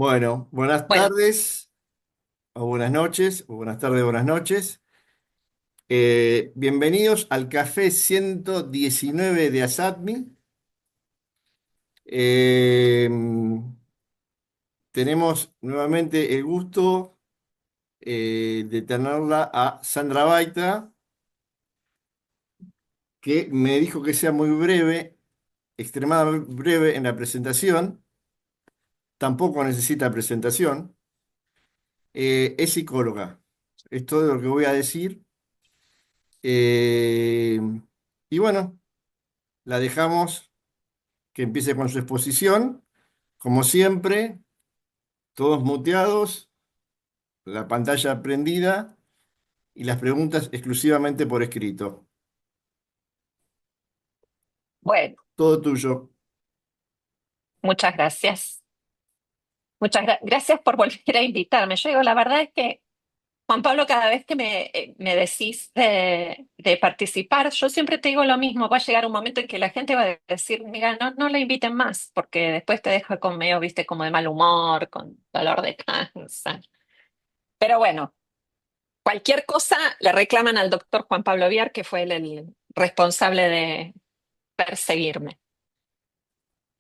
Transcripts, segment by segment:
Bueno, buenas Bueno, tardes o buenas noches, o buenas tardes o buenas noches. Bienvenidos al café 119 de ASATMI. Eh, Tenemos nuevamente el gusto de tenerla a Sandra Baita, que me dijo que sea muy breve, extremadamente breve en la presentación. Tampoco necesita presentación. Es psicóloga. Es todo lo que voy a decir. Eh, y bueno. La dejamos que empiece con su exposición. Como siempre, todos muteados, la pantalla prendida y las preguntas exclusivamente por escrito. bueno, Todo tuyo. muchas gracias. Gracias por volver a invitarme. Yo digo, la verdad es que, Juan Pablo, cada vez que me decís de participar, yo siempre te digo lo mismo. Va a llegar un momento en que la gente va a decir, mira, no la inviten más, porque después te deja con medio, viste, como de mal humor, con dolor de cabeza. Pero bueno, cualquier cosa le reclaman al doctor Juan Pablo Viar, que fue el responsable de perseguirme.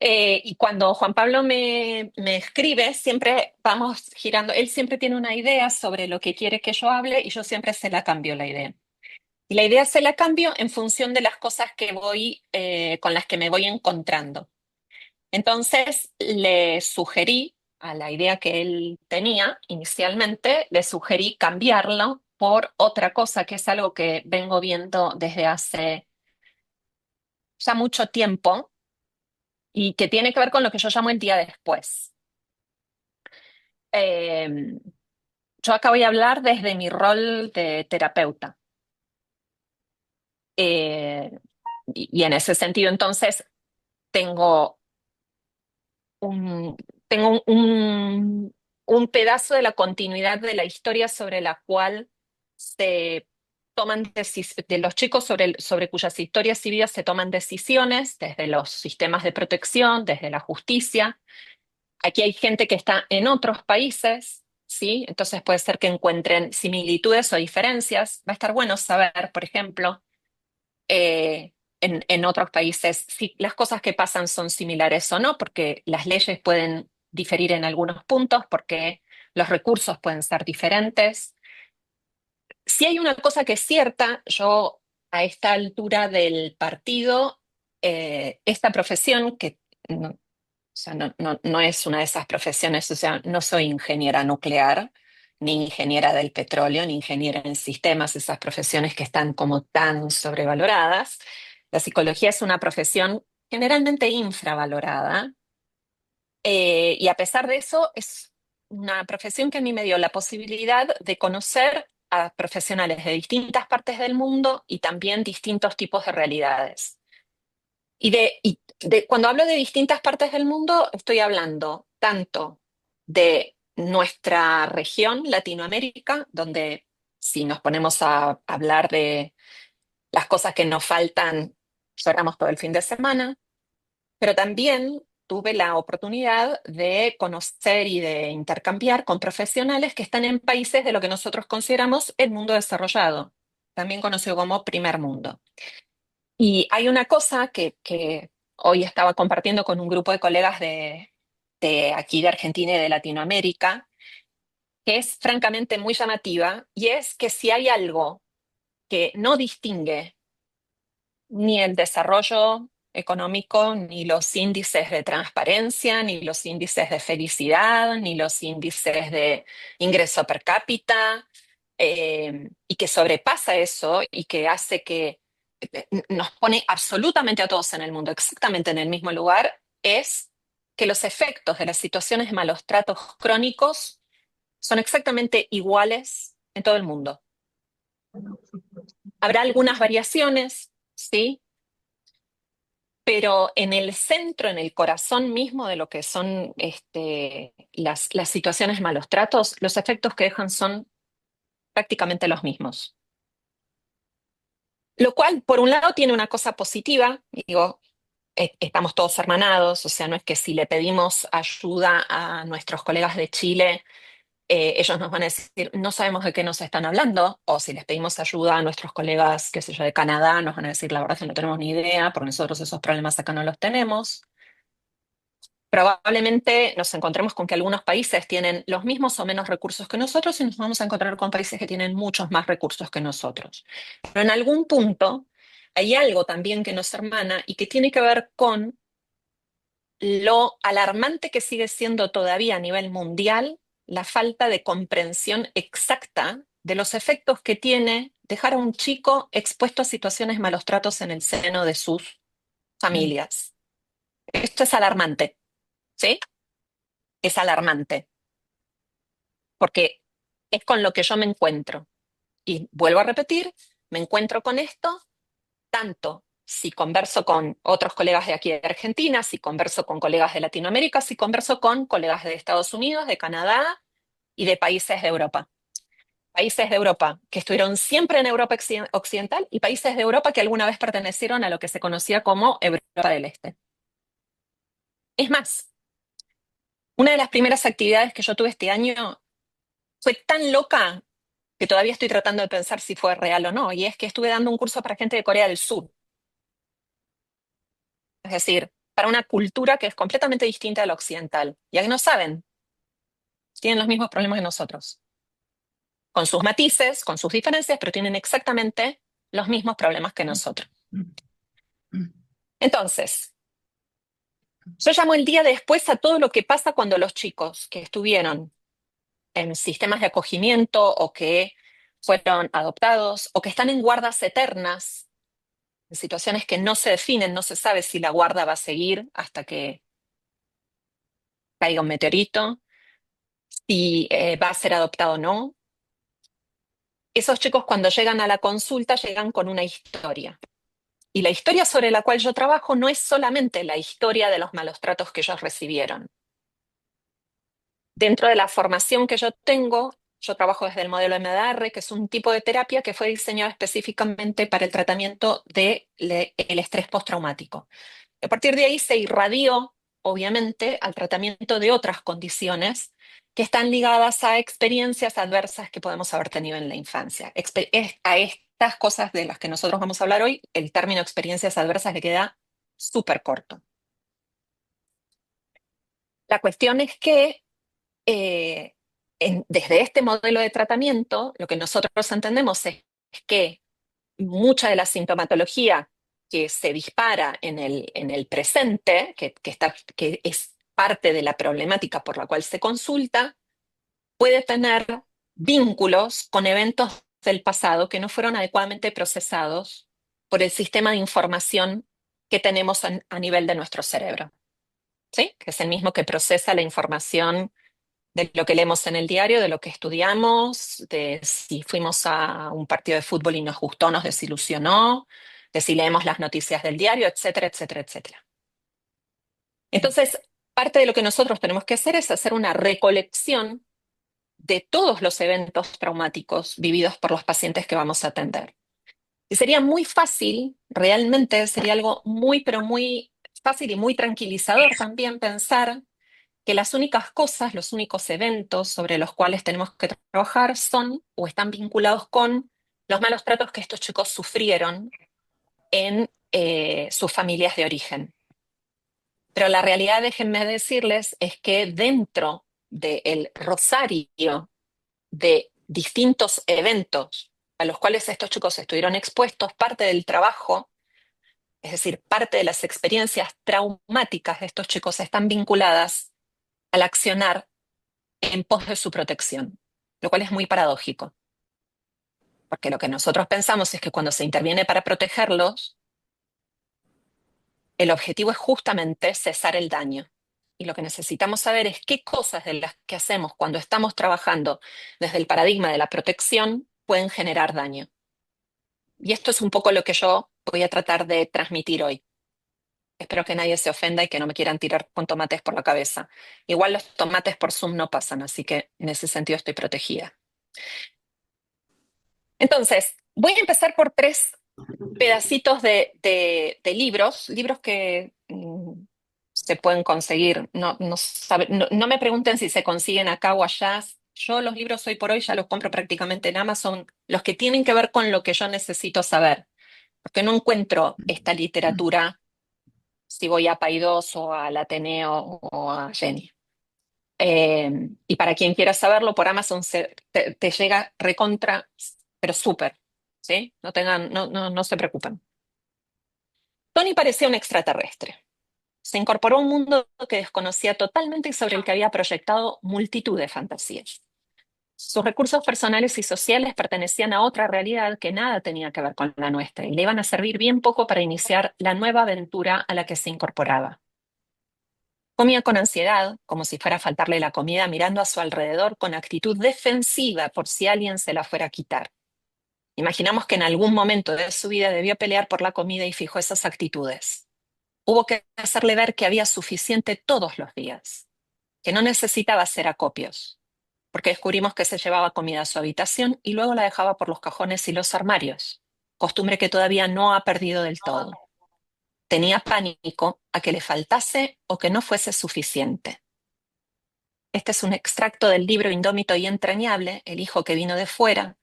Y cuando Juan Pablo me escribe, siempre vamos girando. Él siempre tiene una idea sobre lo que quiere que yo hable y yo siempre se la cambio la idea. Y la idea se la cambio en función de las cosas que voy, con las que me voy encontrando. Entonces le sugerí a la idea que él tenía inicialmente, le sugerí cambiarlo por otra cosa, que es algo que vengo viendo desde hace ya mucho tiempo y que tiene que ver con lo que yo llamo el día después. Eh, yo acá voy a hablar desde mi rol de terapeuta. Eh, y en ese sentido, entonces, tengo un, tengo un pedazo de la continuidad de la historia sobre la cual se de los chicos sobre cuyas historias y vidas se toman decisiones desde los sistemas de protección, desde la justicia. Aquí hay gente que está en otros países, ¿sí? Entonces puede ser que encuentren similitudes o diferencias. Va a estar bueno saber, por ejemplo, en otros países si las cosas que pasan son similares o no, porque las leyes pueden diferir en algunos puntos, porque los recursos pueden ser diferentes. Si hay una cosa que es cierta, yo a esta altura del partido, esta profesión que no, o sea, no es una de esas profesiones, o sea, no soy ingeniera nuclear, ni ingeniera del petróleo, ni ingeniera en sistemas, esas profesiones que están como tan sobrevaloradas. La psicología es una profesión generalmente infravalorada, y a pesar de eso es una profesión que a mí me dio la posibilidad de conocer a profesionales de distintas partes del mundo y también distintos tipos de realidades. Cuando hablo de distintas partes del mundo, estoy hablando tanto de nuestra región, Latinoamérica, donde si nos ponemos a hablar de las cosas que nos faltan, lloramos todo el fin de semana, pero también tuve la oportunidad de conocer y de intercambiar con profesionales que están en países de lo que nosotros consideramos el mundo desarrollado, también conocido como primer mundo. Y hay una cosa que hoy estaba compartiendo con un grupo de colegas de aquí de Argentina y de Latinoamérica, que es francamente muy llamativa, y es que si hay algo que no distingue ni el desarrollo económico, ni los índices de transparencia, ni los índices de felicidad, ni los índices de ingreso per cápita, y que sobrepasa eso y que hace que nos pone absolutamente a todos en el mundo exactamente en el mismo lugar, es que los efectos de las situaciones de malos tratos crónicos son exactamente iguales en todo el mundo. Habrá algunas variaciones, ¿sí? Pero en el centro, en el corazón mismo de lo que son las situaciones de malos tratos, los efectos que dejan son prácticamente los mismos. Lo cual, por un lado, tiene una cosa positiva, digo, estamos todos hermanados, o sea, no es que si le pedimos ayuda a nuestros colegas de Chile, ellos nos van a decir, no sabemos de qué nos están hablando, o si les pedimos ayuda a nuestros colegas, qué sé yo, de Canadá, nos van a decir, la verdad es que no tenemos ni idea, porque nosotros esos problemas acá no los tenemos. Probablemente nos encontremos con que algunos países tienen los mismos o menos recursos que nosotros y nos vamos a encontrar con países que tienen muchos más recursos que nosotros. Pero en algún punto hay algo también que nos hermana y que tiene que ver con lo alarmante que sigue siendo todavía a nivel mundial la falta de comprensión exacta de los efectos que tiene dejar a un chico expuesto a situaciones de malos tratos en el seno de sus familias. Esto es alarmante, ¿sí? Es alarmante, porque es con lo que yo me encuentro. Y vuelvo a repetir, me encuentro con esto tanto si converso con otros colegas de aquí de Argentina, si converso con colegas de Latinoamérica, si converso con colegas de Estados Unidos, de Canadá y de países de Europa. Países de Europa que estuvieron siempre en Europa Occidental y países de Europa que alguna vez pertenecieron a lo que se conocía como Europa del Este. Es más, una de las primeras actividades que yo tuve este año fue tan loca que todavía estoy tratando de pensar si fue real o no, y es que estuve dando un curso para gente de Corea del Sur. Es decir, para una cultura que es completamente distinta a la occidental. Ya que no saben, tienen los mismos problemas que nosotros, con sus matices, con sus diferencias, pero tienen exactamente los mismos problemas que nosotros. Entonces, yo llamo el día después a todo lo que pasa cuando los chicos que estuvieron en sistemas de acogimiento o que fueron adoptados o que están en guardas eternas, en situaciones que no se definen, no se sabe si la guarda va a seguir hasta que caiga un meteorito, si va a ser adoptado o no. Esos chicos cuando llegan a la consulta llegan con una historia. Y la historia sobre la cual yo trabajo no es solamente la historia de los malos tratos que ellos recibieron. Dentro de la formación que yo tengo, yo trabajo desde el modelo MDR, que es un tipo de terapia que fue diseñado específicamente para el tratamiento del estrés postraumático. A partir de ahí se irradió, obviamente, al tratamiento de otras condiciones que están ligadas a experiencias adversas que podemos haber tenido en la infancia. A estas cosas de las que nosotros vamos a hablar hoy, el término experiencias adversas le queda súper corto. La cuestión es que desde este modelo de tratamiento, lo que nosotros entendemos es que mucha de la sintomatología que se dispara en el presente, que es parte de la problemática por la cual se consulta, puede tener vínculos con eventos del pasado que no fueron adecuadamente procesados por el sistema de información que tenemos a nivel de nuestro cerebro, ¿sí? Que es el mismo que procesa la información de lo que leemos en el diario, de lo que estudiamos, de si fuimos a un partido de fútbol y nos gustó, nos desilusionó, de si leemos las noticias del diario, etcétera, etcétera, etcétera. Entonces, parte de lo que nosotros tenemos que hacer es hacer una recolección de todos los eventos traumáticos vividos por los pacientes que vamos a atender. Y sería muy fácil, realmente sería algo muy, pero muy fácil y muy tranquilizador también pensar que las únicas cosas, los únicos eventos sobre los cuales tenemos que trabajar son o están vinculados con los malos tratos que estos chicos sufrieron en sus familias de origen. Pero la realidad, déjenme decirles, es que dentro del rosario de distintos eventos a los cuales estos chicos estuvieron expuestos, parte del trabajo, es decir, parte de las experiencias traumáticas de estos chicos están vinculadas al accionar en pos de su protección, lo cual es muy paradójico, porque lo que nosotros pensamos es que cuando se interviene para protegerlos, el objetivo es justamente cesar el daño. Y lo que necesitamos saber es qué cosas de las que hacemos cuando estamos trabajando desde el paradigma de la protección pueden generar daño. Y esto es un poco lo que yo voy a tratar de transmitir hoy. Espero que nadie se ofenda y que no me quieran tirar con tomates por la cabeza. Igual los tomates por Zoom no pasan, así que en ese sentido estoy protegida. Entonces, voy a empezar por tres pedacitos de libros se pueden conseguir. No me pregunten si se consiguen acá o allá. Yo los libros hoy por hoy ya los compro prácticamente en Amazon, los que tienen que ver con lo que yo necesito saber, porque no encuentro esta literatura si voy a Paidós o al Ateneo o a Jenny. Y para quien quiera saberlo, por Amazon te llega recontra, pero súper, ¿sí? No se preocupen. Tony parecía un extraterrestre. Se incorporó a un mundo que desconocía totalmente y sobre el que había proyectado multitud de fantasías. Sus recursos personales y sociales pertenecían a otra realidad que nada tenía que ver con la nuestra y le iban a servir bien poco para iniciar la nueva aventura a la que se incorporaba. Comía con ansiedad, como si fuera a faltarle la comida, mirando a su alrededor con actitud defensiva por si alguien se la fuera a quitar. Imaginamos que en algún momento de su vida debió pelear por la comida y fijó esas actitudes. Hubo que hacerle ver que había suficiente todos los días, que no necesitaba hacer acopios, porque descubrimos que se llevaba comida a su habitación y luego la dejaba por los cajones y los armarios, costumbre que todavía no ha perdido del todo. Tenía pánico a que le faltase o que no fuese suficiente. Este es un extracto del libro Indómito y entrañable, El hijo que vino de fuera,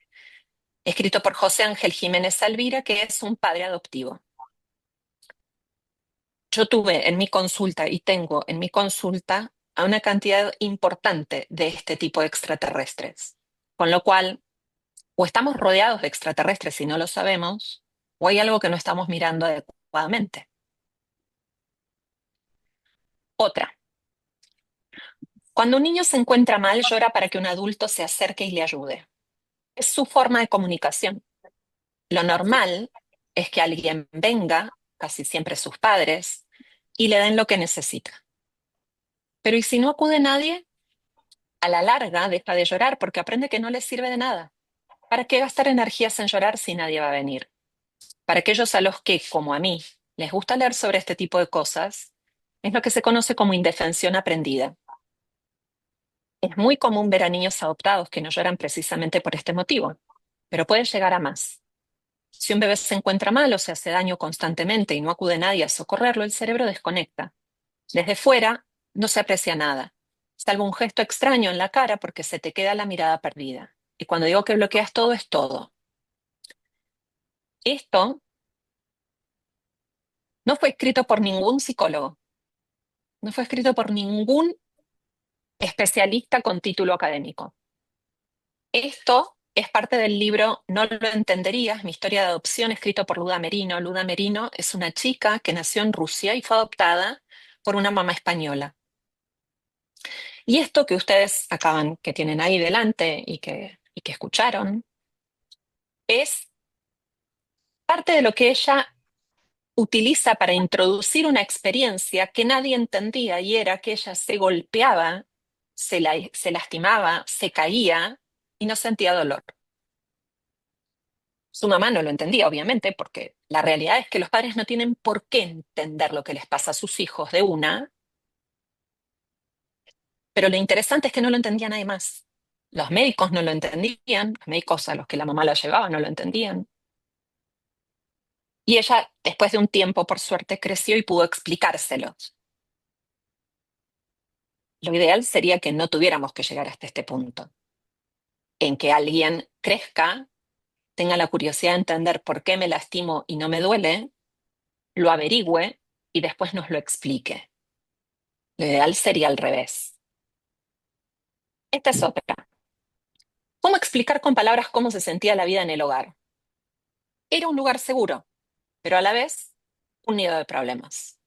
escrito por José Ángel Jiménez Alvira, que es un padre adoptivo. Yo tuve en mi consulta y tengo en mi consulta a una cantidad importante de este tipo de extraterrestres, con lo cual o estamos rodeados de extraterrestres y no lo sabemos, o hay algo que no estamos mirando adecuadamente. Otra, cuando un niño se encuentra mal, llora para que un adulto se acerque y le ayude. Es su forma de comunicación. Lo normal es que alguien venga, casi siempre sus padres, y le den lo que necesita. Pero ¿y si no acude nadie? A la larga deja de llorar porque aprende que no le sirve de nada. ¿Para qué gastar energías en llorar si nadie va a venir? Para aquellos a los que, como a mí, les gusta leer sobre este tipo de cosas, es lo que se conoce como indefensión aprendida. Es muy común ver a niños adoptados que no lloran precisamente por este motivo, pero puede llegar a más. Si un bebé se encuentra mal o se hace daño constantemente y no acude nadie a socorrerlo, el cerebro desconecta. Desde fuera no se aprecia nada, salvo un gesto extraño en la cara porque se te queda la mirada perdida. Y cuando digo que bloqueas todo, es todo. Esto no fue escrito por ningún psicólogo, no fue escrito por ningún especialista con título académico. Esto es parte del libro No lo entenderías, mi historia de adopción, escrito por Luda Merino. Luda Merino es una chica que nació en Rusia y fue adoptada por una mamá española. Y esto que ustedes acaban, que tienen ahí delante y que escucharon, es parte de lo que ella utiliza para introducir una experiencia que nadie entendía y era que ella se golpeaba, se lastimaba, se caía y no sentía dolor. Su mamá no lo entendía, obviamente, porque la realidad es que los padres no tienen por qué entender lo que les pasa a sus hijos de una, pero lo interesante es que no lo entendía nadie más. Los médicos no lo entendían, los médicos a los que la mamá la llevaba no lo entendían. Y ella, después de un tiempo, por suerte, creció y pudo explicárselos. Lo ideal sería que no tuviéramos que llegar hasta este punto, en que alguien crezca, tenga la curiosidad de entender por qué me lastimo y no me duele, lo averigüe y después nos lo explique. Lo ideal sería al revés. Esta es otra. ¿Cómo explicar con palabras cómo se sentía la vida en el hogar? Era un lugar seguro, pero a la vez un nido de problemas.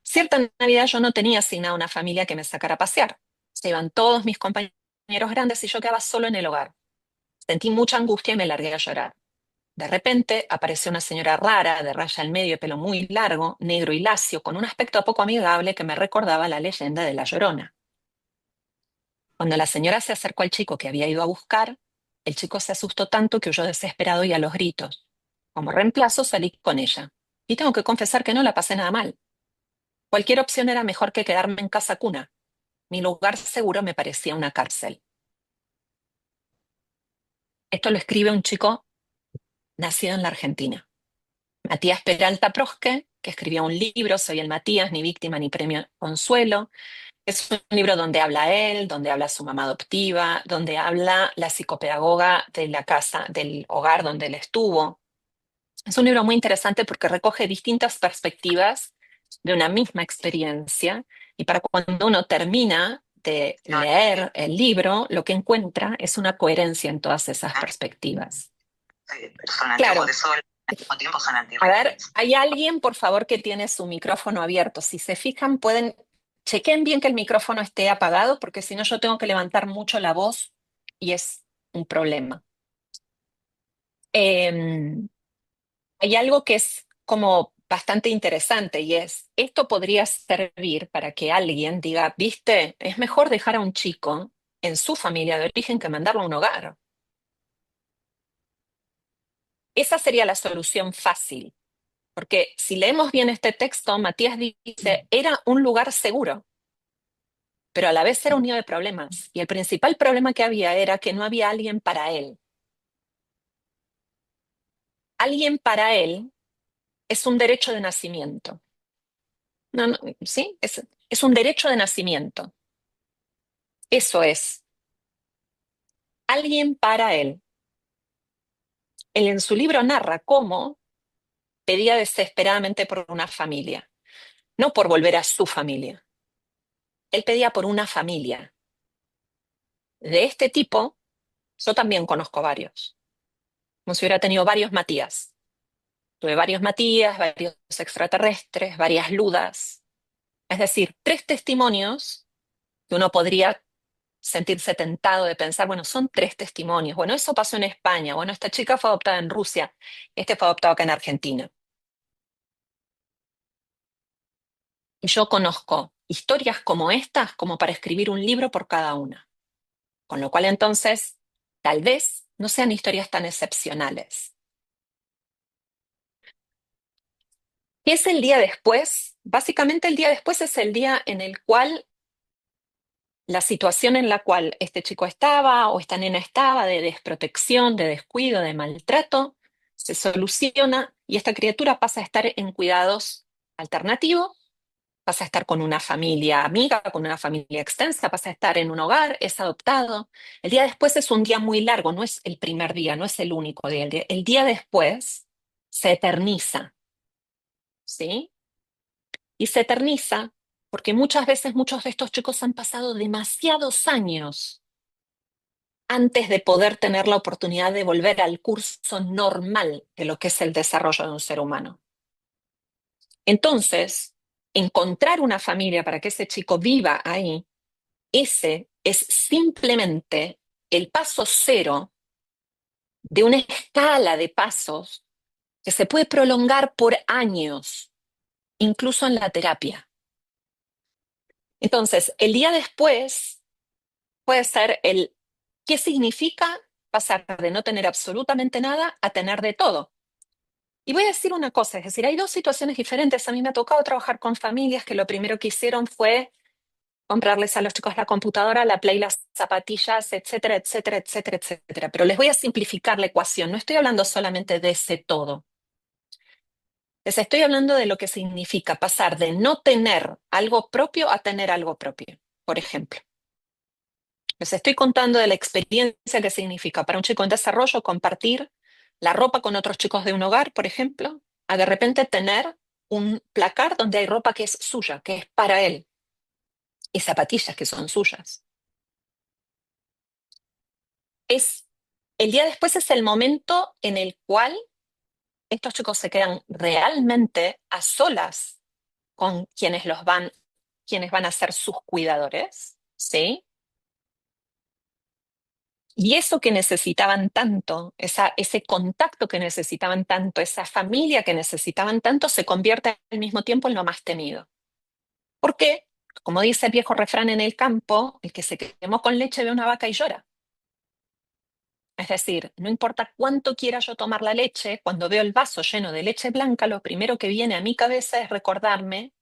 Cierta Navidad yo no tenía asignada una familia que me sacara a pasear. Se iban todos mis compañeros grandes y yo quedaba solo en el hogar. Sentí mucha angustia y me largué a llorar. De repente apareció una señora rara, de raya al medio y pelo muy largo, negro y lacio, con un aspecto poco amigable que me recordaba la leyenda de La Llorona. Cuando la señora se acercó al chico que había ido a buscar, el chico se asustó tanto que huyó desesperado y a los gritos. Como reemplazo salí con ella. Y tengo que confesar que no la pasé nada mal. Cualquier opción era mejor que quedarme en casa cuna. Mi lugar seguro me parecía una cárcel. Esto lo escribe un chico nacido en la Argentina. Matías Peralta Prosque que escribió un libro, Soy el Matías, ni víctima ni premio consuelo. Es un libro donde habla él, donde habla su mamá adoptiva, donde habla la psicopedagoga de la casa, del hogar donde él estuvo. Es un libro muy interesante porque recoge distintas perspectivas de una misma experiencia y para cuando uno termina de leer el libro, lo que encuentra es una coherencia en todas esas perspectivas. Claro. A ver, hay alguien, por favor, que tiene su micrófono abierto. Si se fijan, chequen bien que el micrófono esté apagado, porque si no yo tengo que levantar mucho la voz y es un problema. Eh, Hay algo que es como bastante interesante y es, esto podría servir para que alguien diga, viste, es mejor dejar a un chico en su familia de origen que mandarlo a un hogar. Esa sería la solución fácil, porque si leemos bien este texto, Matías dice, era un lugar seguro, pero a la vez era un nido de problemas. Y el principal problema que había era que no había alguien para él. Alguien para él es un derecho de nacimiento. No, no, ¿sí? Es un derecho de nacimiento. Eso es, alguien para él. Él en su libro narra cómo pedía desesperadamente por una familia, no por volver a su familia. Él pedía por una familia. De este tipo, yo también conozco varios. Como si hubiera tenido varios Matías. Tuve varios Matías, varios extraterrestres, varias Ludas. Es decir, tres testimonios que uno podría sentirse tentado de pensar, bueno, son tres testimonios. Bueno, eso pasó en España. Bueno, esta chica fue adoptada en Rusia. Este fue adoptado acá en Argentina. Y yo conozco historias como estas como para escribir un libro por cada una. Con lo cual entonces, tal vez no sean historias tan excepcionales. ¿Qué es el día después? Básicamente el día después es el día en el cual la situación en la cual este chico estaba o esta nena estaba de desprotección, de descuido, de maltrato, se soluciona y esta criatura pasa a estar en cuidados alternativos, pasa a estar con una familia amiga, con una familia extensa, pasa a estar en un hogar, es adoptado. El día después es un día muy largo, no es el primer día, no es el único día. El día después se eterniza, ¿sí? Y se eterniza porque muchas veces muchos de estos chicos han pasado demasiados años antes de poder tener la oportunidad de volver al curso normal de lo que es el desarrollo de un ser humano. Entonces, encontrar una familia para que ese chico viva ahí, ese es simplemente el paso cero de una escala de pasos que se puede prolongar por años, incluso en la terapia. Entonces, el día después puede ser el qué significa pasar de no tener absolutamente nada a tener de todo. Y voy a decir una cosa, es decir, hay dos situaciones diferentes. A mí me ha tocado trabajar con familias que lo primero que hicieron fue comprarles a los chicos la computadora, la Play, las zapatillas, etcétera, etcétera, etcétera, etcétera. Pero les voy a simplificar la ecuación. No estoy hablando solamente de ese todo. Les estoy hablando de lo que significa pasar de no tener algo propio a tener algo propio. Por ejemplo, les estoy contando de la experiencia que significa para un chico en desarrollo compartir la ropa con otros chicos de un hogar, por ejemplo, a de repente tener un placar donde hay ropa que es suya, que es para él, y zapatillas que son suyas. El día después es el momento en el cual estos chicos se quedan realmente a solas con quienes van a ser sus cuidadores, ¿sí? Y eso que necesitaban tanto, ese contacto que necesitaban tanto, esa familia que necesitaban tanto, se convierte al mismo tiempo en lo más temido. Porque, como dice el viejo refrán en el campo, el que se quemó con leche ve una vaca y llora. Es decir, no importa cuánto quiera yo tomar la leche, cuando veo el vaso lleno de leche blanca, lo primero que viene a mi cabeza es recordarme,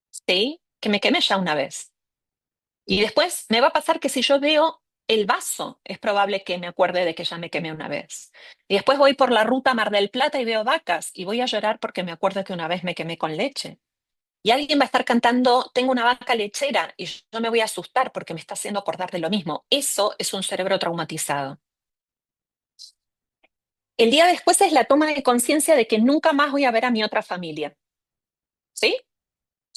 sí, que me quemé ya una vez. Y después me va a pasar que si yo veo el vaso es probable que me acuerde de que ya me quemé una vez. Y después voy por la ruta Mar del Plata y veo vacas y voy a llorar porque me acuerdo que una vez me quemé con leche. Y alguien va a estar cantando, tengo una vaca lechera, y yo me voy a asustar porque me está haciendo acordar de lo mismo. Eso es un cerebro traumatizado. El día después es la toma de conciencia de que nunca más voy a ver a mi otra familia. ¿Sí?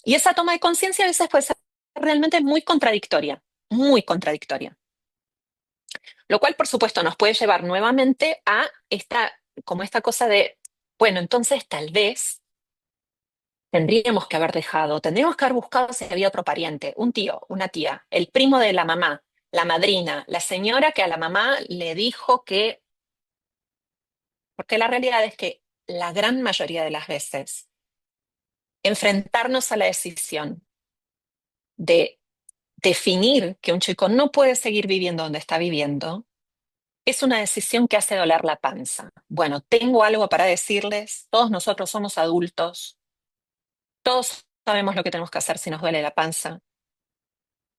Y esa toma de conciencia a veces puede ser realmente muy contradictoria, muy contradictoria. Lo cual, por supuesto, nos puede llevar nuevamente a como esta cosa de, bueno, entonces tal vez tendríamos que haber buscado si había otro pariente, un tío, una tía, el primo de la mamá, la madrina, la señora que a la mamá le dijo que, porque la realidad es que la gran mayoría de las veces, enfrentarnos a la decisión de definir que un chico no puede seguir viviendo donde está viviendo, es una decisión que hace doler la panza. Bueno, tengo algo para decirles, todos nosotros somos adultos, todos sabemos lo que tenemos que hacer si nos duele la panza.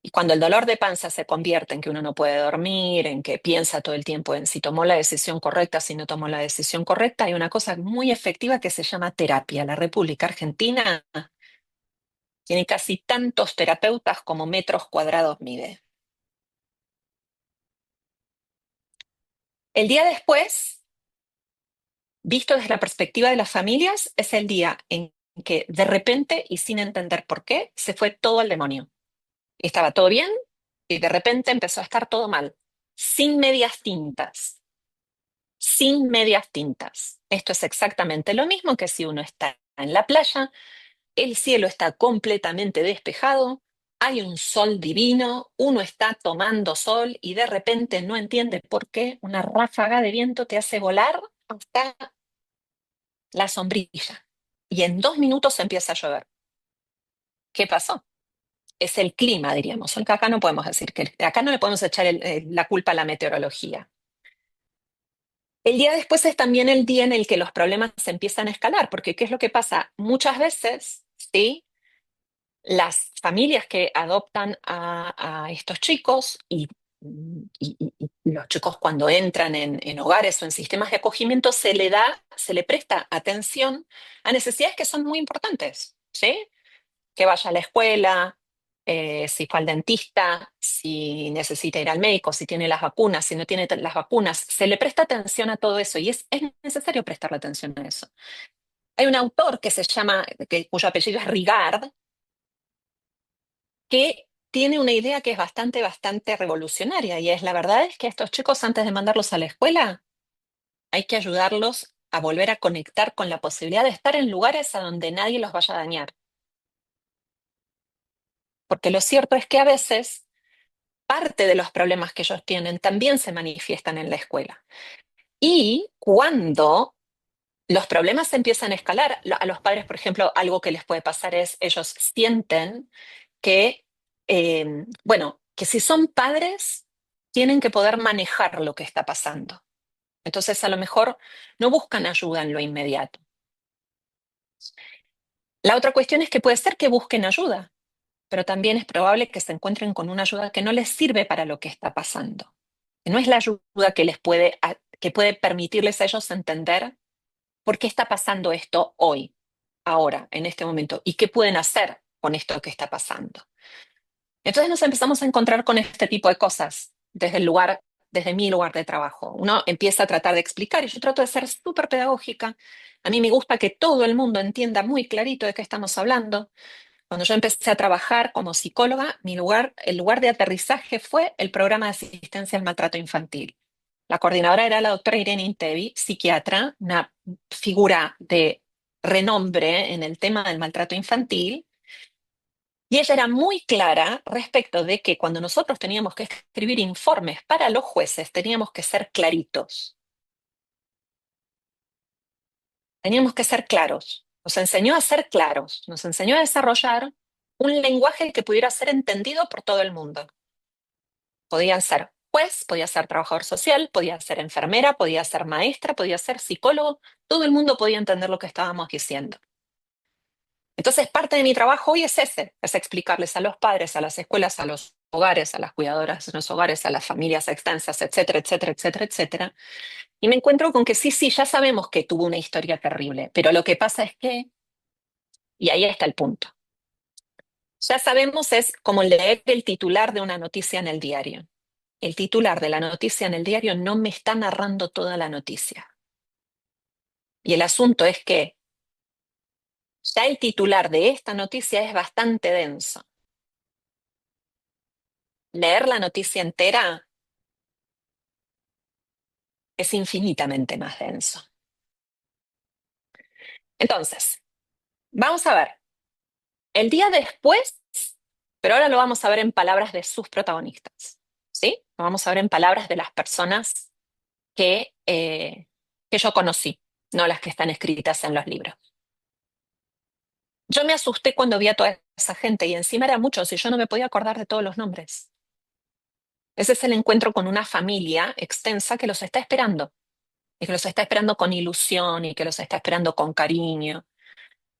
Y cuando el dolor de panza se convierte en que uno no puede dormir, en que piensa todo el tiempo en si tomó la decisión correcta, si no tomó la decisión correcta, hay una cosa muy efectiva que se llama terapia. La República Argentina tiene casi tantos terapeutas como metros cuadrados mide. El día después, visto desde la perspectiva de las familias, es el día en que de repente y sin entender por qué, se fue todo al demonio. Estaba todo bien y de repente empezó a estar todo mal, sin medias tintas, sin medias tintas. Esto es exactamente lo mismo que si uno está en la playa, el cielo está completamente despejado, hay un sol divino, uno está tomando sol y de repente no entiende por qué una ráfaga de viento te hace volar hasta la sombrilla. Y en 2 minutos empieza a llover. ¿Qué pasó? Es el clima, diríamos. Aunque acá no podemos decir que, acá no le podemos echar la culpa a la meteorología. El día después es también el día en el que los problemas se empiezan a escalar, porque ¿qué es lo que pasa? Muchas veces, ¿sí? Las familias que adoptan a estos chicos y los chicos cuando entran en hogares o en sistemas de acogimiento se le presta atención a necesidades que son muy importantes, ¿sí? Que vaya a la escuela, si fue al dentista, si necesita ir al médico, si tiene las vacunas, si no tiene las vacunas, se le presta atención a todo eso y es necesario prestarle atención a eso. Hay un autor que se llama, cuyo apellido es Rigard, que tiene una idea que es bastante, bastante revolucionaria y es la verdad es que a estos chicos antes de mandarlos a la escuela hay que ayudarlos a volver a conectar con la posibilidad de estar en lugares a donde nadie los vaya a dañar. Porque lo cierto es que a veces parte de los problemas que ellos tienen también se manifiestan en la escuela. Y cuando los problemas se empiezan a escalar, a los padres, por ejemplo, algo que les puede pasar es ellos sienten que, bueno, que si son padres, tienen que poder manejar lo que está pasando. Entonces, a lo mejor no buscan ayuda en lo inmediato. La otra cuestión es que puede ser que busquen ayuda, pero también es probable que se encuentren con una ayuda que no les sirve para lo que está pasando. Que no es la ayuda que que puede permitirles a ellos entender por qué está pasando esto hoy, ahora, en este momento, y qué pueden hacer con esto que está pasando. Entonces nos empezamos a encontrar con este tipo de cosas desde mi lugar de trabajo. Uno empieza a tratar de explicar y yo trato de ser súper pedagógica. A mí me gusta que todo el mundo entienda muy clarito de qué estamos hablando. Cuando yo empecé a trabajar como psicóloga, el lugar de aterrizaje fue el programa de asistencia al maltrato infantil. La coordinadora era la doctora Irene Intevi, psiquiatra, una figura de renombre en el tema del maltrato infantil, y ella era muy clara respecto de que cuando nosotros teníamos que escribir informes para los jueces, teníamos que ser claritos, teníamos que ser claros. Nos enseñó a ser claros, nos enseñó a desarrollar un lenguaje que pudiera ser entendido por todo el mundo. Podían ser juez, podía ser trabajador social, podía ser enfermera, podía ser maestra, podía ser psicólogo, todo el mundo podía entender lo que estábamos diciendo. Entonces, parte de mi trabajo hoy es ese, es explicarles a los padres, a las escuelas, a los hogares, a las cuidadoras en los hogares, a las familias extensas, etcétera, etcétera, etcétera, etcétera. Y me encuentro con que sí, sí, ya sabemos que tuvo una historia terrible, pero lo que pasa es que, y ahí está el punto, ya sabemos es como leer el titular de una noticia en el diario. El titular de la noticia en el diario no me está narrando toda la noticia. Y el asunto es que ya el titular de esta noticia es bastante denso. Leer la noticia entera es infinitamente más denso. Entonces, vamos a ver, el día después, pero ahora lo vamos a ver en palabras de sus protagonistas, ¿sí? Lo vamos a ver en palabras de las personas que yo conocí, no las que están escritas en los libros. Yo me asusté cuando vi a toda esa gente y encima eran muchos y yo no me podía acordar de todos los nombres. Ese es el encuentro con una familia extensa que los está esperando y que los está esperando con ilusión y que los está esperando con cariño.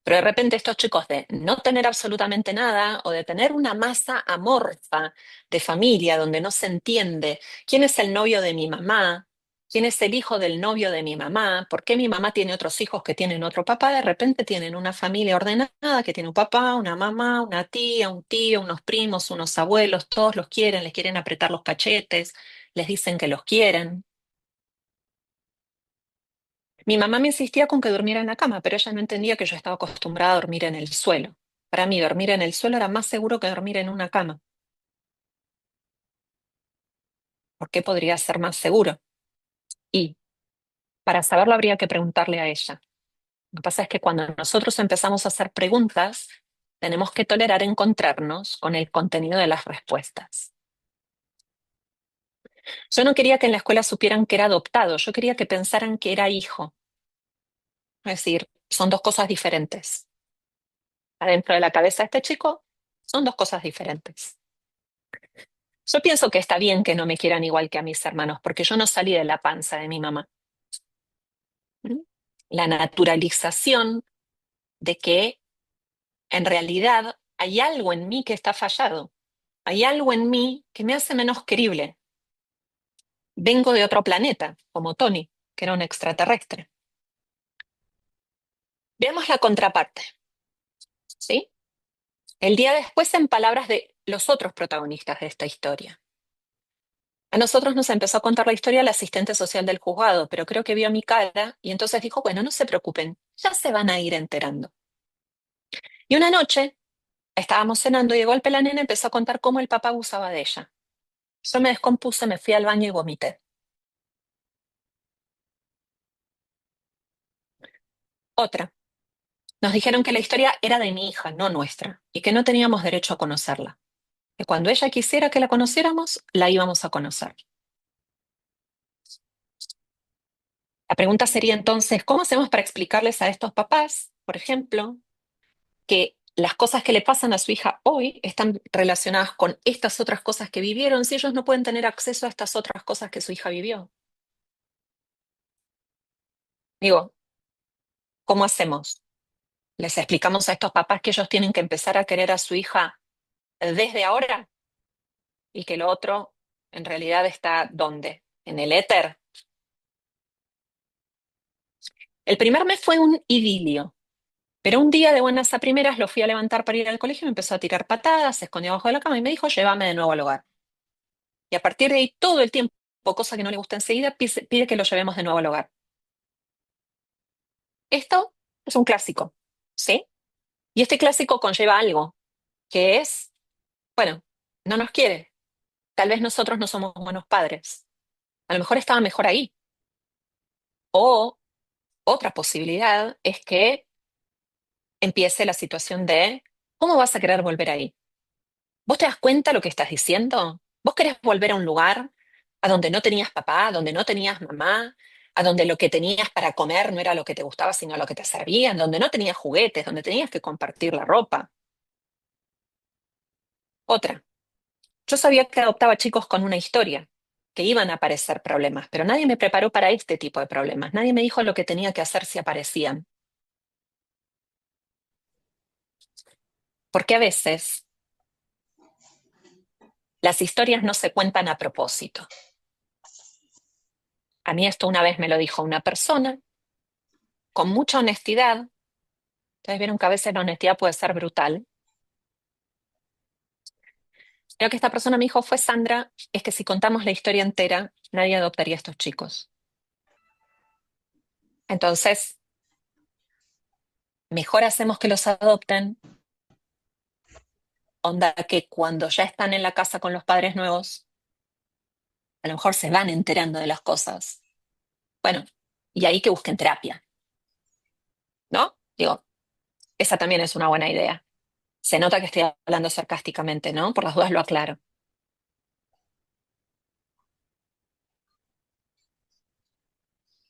Pero de repente estos chicos de no tener absolutamente nada o de tener una masa amorfa de familia donde no se entiende quién es el novio de mi mamá, quién es el hijo del novio de mi mamá, por qué mi mamá tiene otros hijos que tienen otro papá, de repente tienen una familia ordenada que tiene un papá, una mamá, una tía, un tío, unos primos, unos abuelos, todos los quieren, les quieren apretar los cachetes, les dicen que los quieren. Mi mamá me insistía con que durmiera en la cama, pero ella no entendía que yo estaba acostumbrada a dormir en el suelo. Para mí, dormir en el suelo era más seguro que dormir en una cama. ¿Por qué podría ser más seguro? Y para saberlo habría que preguntarle a ella. Lo que pasa es que cuando nosotros empezamos a hacer preguntas, tenemos que tolerar encontrarnos con el contenido de las respuestas. Yo no quería que en la escuela supieran que era adoptado, yo quería que pensaran que era hijo. Es decir, son dos cosas diferentes. Adentro de la cabeza de este chico, son dos cosas diferentes. Yo pienso que está bien que no me quieran igual que a mis hermanos, porque yo no salí de la panza de mi mamá. ¿Mm? La naturalización de que en realidad hay algo en mí que está fallado, hay algo en mí que me hace menos querible. Vengo de otro planeta, como Tony, que era un extraterrestre. Veamos la contraparte, ¿sí? El día después, en palabras de los otros protagonistas de esta historia. A nosotros nos empezó a contar la historia el asistente social del juzgado, pero creo que vio mi cara y entonces dijo, bueno, no se preocupen, ya se van a ir enterando. Y una noche estábamos cenando y de golpe la nena empezó a contar cómo el papá abusaba de ella. Yo me descompuse, me fui al baño y vomité. Otra. Nos dijeron que la historia era de mi hija, no nuestra, y que no teníamos derecho a conocerla. Que cuando ella quisiera que la conociéramos, la íbamos a conocer. La pregunta sería entonces, ¿cómo hacemos para explicarles a estos papás, por ejemplo, que las cosas que le pasan a su hija hoy están relacionadas con estas otras cosas que vivieron si ellos no pueden tener acceso a estas otras cosas que su hija vivió? Digo, ¿cómo hacemos? ¿Les explicamos a estos papás que ellos tienen que empezar a querer a su hija desde ahora y que lo otro en realidad está ¿dónde? ¿En el éter? El primer mes fue un idilio, pero un día de buenas a primeras lo fui a levantar para ir al colegio y me empezó a tirar patadas, se escondió abajo de la cama y me dijo, llévame de nuevo al hogar. Y a partir de ahí, todo el tiempo, cosa que no le gusta enseguida, pide que lo llevemos de nuevo al hogar. Esto es un clásico, ¿sí? Y este clásico conlleva algo, que es, bueno, no nos quiere. Tal vez nosotros no somos buenos padres. A lo mejor estaba mejor ahí. O otra posibilidad es que empiece la situación de, ¿cómo vas a querer volver ahí? ¿Vos te das cuenta lo que estás diciendo? ¿Vos querés volver a un lugar a donde no tenías papá, a donde no tenías mamá, a donde lo que tenías para comer no era lo que te gustaba, sino lo que te servían, donde no tenías juguetes, donde tenías que compartir la ropa? Otra, yo sabía que adoptaba chicos con una historia, que iban a aparecer problemas, pero nadie me preparó para este tipo de problemas. Nadie me dijo lo que tenía que hacer si aparecían. Porque a veces Las historias no se cuentan a propósito. A mí esto una vez me lo dijo una persona con mucha honestidad. Ustedes vieron que a veces la honestidad puede ser brutal. Lo que esta persona me dijo fue, Sandra, es que si contamos la historia entera, nadie adoptaría a estos chicos. Entonces, mejor hacemos que los adopten, onda que cuando ya están en la casa con los padres nuevos, a lo mejor se van enterando de las cosas. Bueno, y ahí que busquen terapia, ¿no? Digo, esa también es una buena idea. Se nota que estoy hablando sarcásticamente, ¿no? Por las dudas lo aclaro.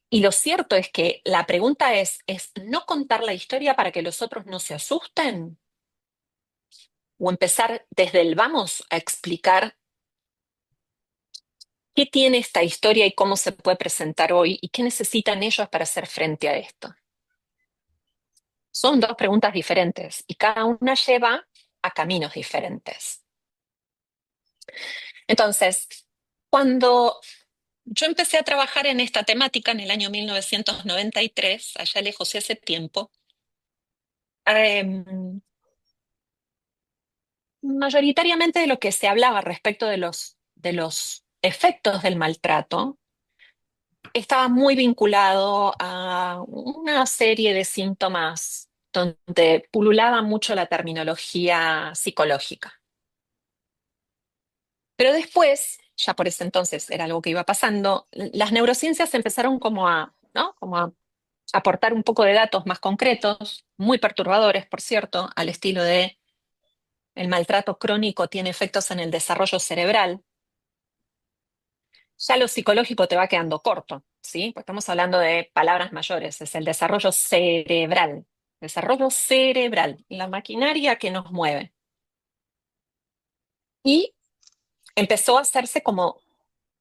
Y lo cierto es que la pregunta es no contar la historia para que los otros no se asusten o empezar desde el vamos a explicar qué tiene esta historia y cómo se puede presentar hoy y qué necesitan ellos para hacer frente a esto. Son dos preguntas diferentes y cada una lleva a caminos diferentes. Entonces, cuando yo empecé a trabajar en esta temática en el año 1993, allá lejos y hace tiempo, mayoritariamente de lo que se hablaba respecto de los efectos del maltrato estaba muy vinculado a una serie de síntomas donde pululaba mucho la terminología psicológica. Pero después, ya por ese entonces era algo que iba pasando, las neurociencias empezaron como a, ¿no? Como a aportar un poco de datos más concretos, muy perturbadores, por cierto, al estilo de el maltrato crónico tiene efectos en el desarrollo cerebral. Ya lo psicológico te va quedando corto, ¿sí? Pues estamos hablando de palabras mayores, es el desarrollo cerebral, la maquinaria que nos mueve. Y empezó a hacerse como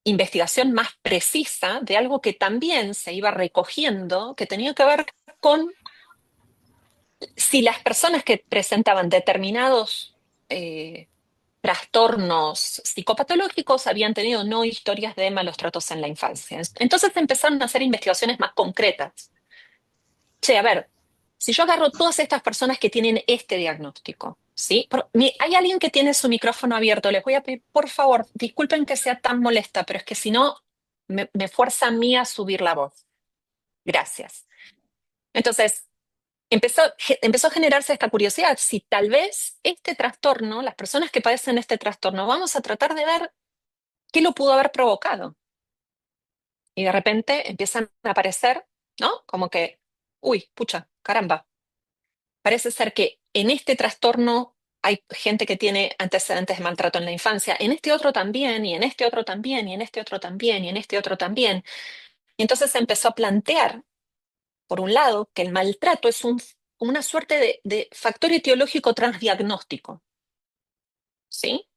investigación más precisa de algo que también se iba recogiendo, que tenía que ver con si las personas que presentaban determinados trastornos psicopatológicos habían tenido o no historias de malos tratos en la infancia. Entonces empezaron a hacer investigaciones más concretas. Che, a ver, si yo agarro todas estas personas que tienen este diagnóstico, ¿sí? Hay alguien que tiene su micrófono abierto, les voy a pedir, por favor, disculpen que sea tan molesta, pero es que si no, me fuerza a mí a subir la voz. Gracias. Entonces, empezó a generarse esta curiosidad, si tal vez este trastorno, las personas que padecen este trastorno, vamos a tratar de ver qué lo pudo haber provocado. Y de repente empiezan a aparecer, ¿no? Como que, uy, pucha, caramba. Parece ser que en este trastorno hay gente que tiene antecedentes de maltrato en la infancia, en este otro también, y en este otro también, y en este otro también, y en este otro también. Y entonces se empezó a plantear, por un lado, que el maltrato es una suerte de factor etiológico transdiagnóstico, ¿sí?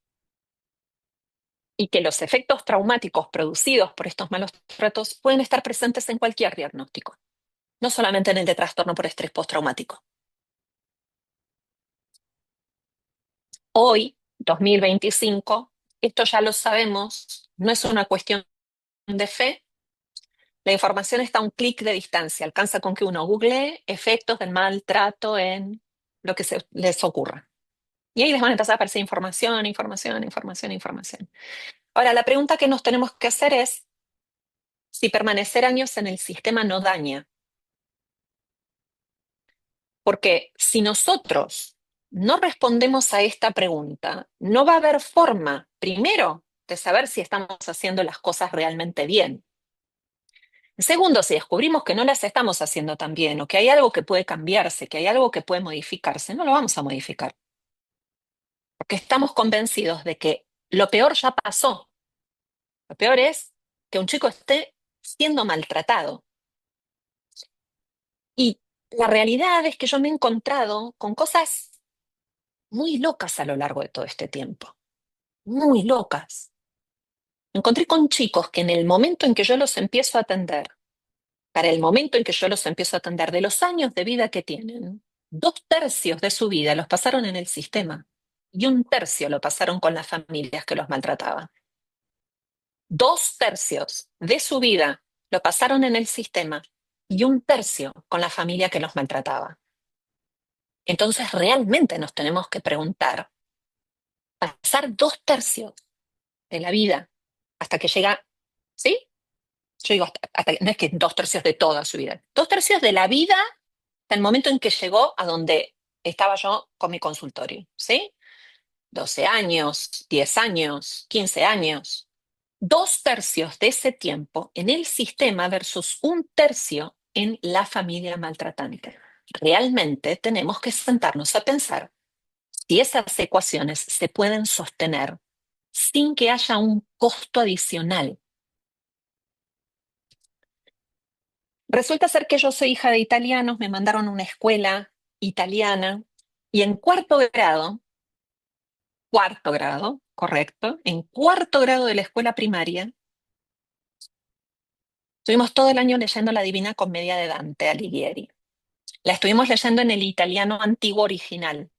Y que los efectos traumáticos producidos por estos malos tratos pueden estar presentes en cualquier diagnóstico, no solamente en el de trastorno por estrés postraumático. Hoy, 2025, esto ya lo sabemos, no es una cuestión de fe, la información está a un clic de distancia, alcanza con que uno googlee efectos del maltrato en lo que se les ocurra. Y ahí les van a empezar a aparecer información, información, información, información. Ahora, la pregunta que nos tenemos que hacer es si permanecer años en el sistema no daña. Porque si nosotros no respondemos a esta pregunta, no va a haber forma, primero, de saber si estamos haciendo las cosas realmente bien. Segundo, si descubrimos que no las estamos haciendo tan bien o que hay algo que puede cambiarse, que hay algo que puede modificarse, no lo vamos a modificar. Porque estamos convencidos de que lo peor ya pasó. Lo peor es que un chico esté siendo maltratado. Y la realidad es que yo me he encontrado con cosas muy locas a lo largo de todo este tiempo. Muy locas. Me encontré con chicos que en el momento en que yo los empiezo a atender, para el momento en que yo los empiezo a atender, de los años de vida que tienen, 2/3 de su vida los pasaron en el sistema. y 1/3 lo pasaron con las familias que los maltrataban. 2/3 de su vida lo pasaron en el sistema y 1/3 con la familia que los maltrataba. Entonces, realmente nos tenemos que preguntar, pasar 2/3 de la vida hasta que llega, ¿sí? Yo digo, no es que 2/3 de toda su vida, 2/3 de la vida hasta el momento en que llegó a donde estaba yo con mi consultorio, ¿sí? 12 años, 10 años, 15 años. 2/3 de ese tiempo en el sistema versus 1/3 en la familia maltratante. Realmente tenemos que sentarnos a pensar si esas ecuaciones se pueden sostener sin que haya un costo adicional. Resulta ser que yo soy hija de italianos, me mandaron a una escuela italiana y en cuarto grado, correcto, en cuarto grado de la escuela primaria, estuvimos todo el año leyendo la Divina Comedia de Dante Alighieri. La estuvimos leyendo en el italiano antiguo original.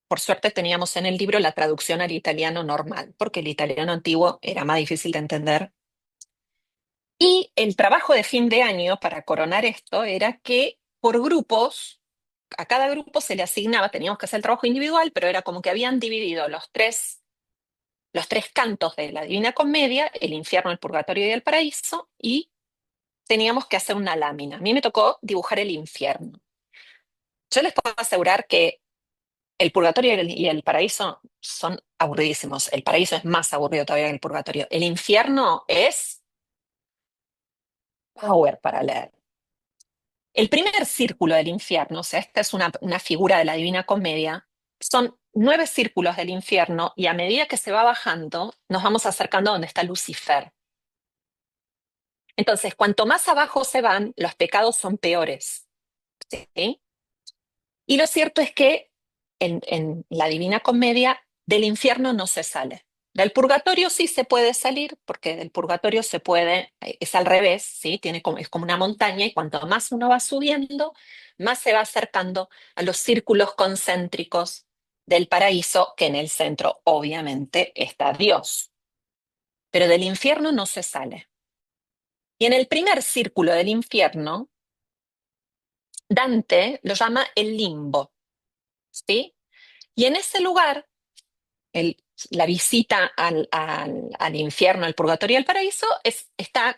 Por suerte teníamos en el libro la traducción al italiano normal, porque el italiano antiguo era más difícil de entender. Y el trabajo de fin de año para coronar esto era que por grupos, a cada grupo se le asignaba, teníamos que hacer el trabajo individual, pero era como que habían dividido los tres cantos de la Divina Comedia, el infierno, el purgatorio y el paraíso, y teníamos que hacer una lámina. A mí me tocó dibujar el infierno. Yo les puedo asegurar que el purgatorio y el paraíso son aburridísimos. El paraíso es más aburrido todavía que el purgatorio. El infierno es power para leer. El primer círculo del infierno, o sea, esta es una figura de la Divina Comedia, son 9 círculos del infierno y a medida que se va bajando, nos vamos acercando a donde está Lucifer. Entonces, cuanto más abajo se van, los pecados son peores. ¿Sí? Y lo cierto es que en la Divina Comedia del infierno no se sale. Del purgatorio sí se puede salir, porque del purgatorio se puede, es al revés, ¿sí? Es como una montaña y cuanto más uno va subiendo, más se va acercando a los círculos concéntricos del paraíso, que en el centro obviamente está Dios. Pero del infierno no se sale. Y en el primer círculo del infierno, Dante lo llama el limbo, ¿sí? Y en ese lugar, el- la visita al infierno, al purgatorio y al paraíso está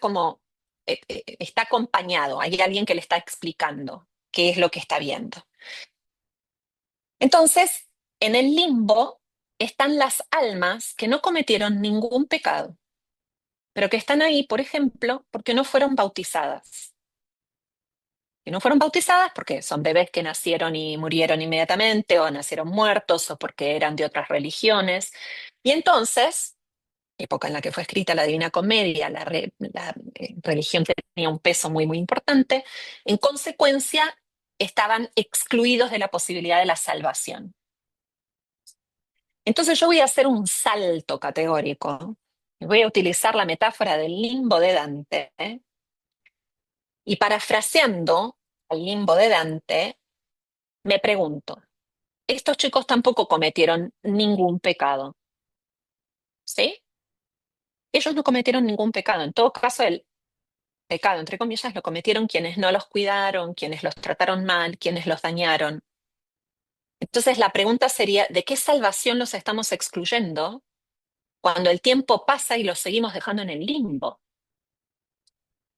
acompañado. Hay alguien que le está explicando qué es lo que está viendo. Entonces, en el limbo están las almas que no cometieron ningún pecado, pero que están ahí, por ejemplo, porque no fueron bautizadas. Que no fueron bautizadas porque son bebés que nacieron y murieron inmediatamente, o nacieron muertos, o porque eran de otras religiones. Y entonces, época en la que fue escrita la Divina Comedia, la religión tenía un peso muy, muy importante, en consecuencia estaban excluidos de la posibilidad de la salvación. Entonces yo voy a hacer un salto categórico, y voy a utilizar la metáfora del limbo de Dante, ¿eh? Y parafraseando al limbo de Dante, me pregunto, estos chicos tampoco cometieron ningún pecado, ¿sí? Ellos no cometieron ningún pecado. En todo caso, el pecado, entre comillas, lo cometieron quienes no los cuidaron, quienes los trataron mal, quienes los dañaron. Entonces, la pregunta sería, ¿de qué salvación los estamos excluyendo cuando el tiempo pasa y los seguimos dejando en el limbo?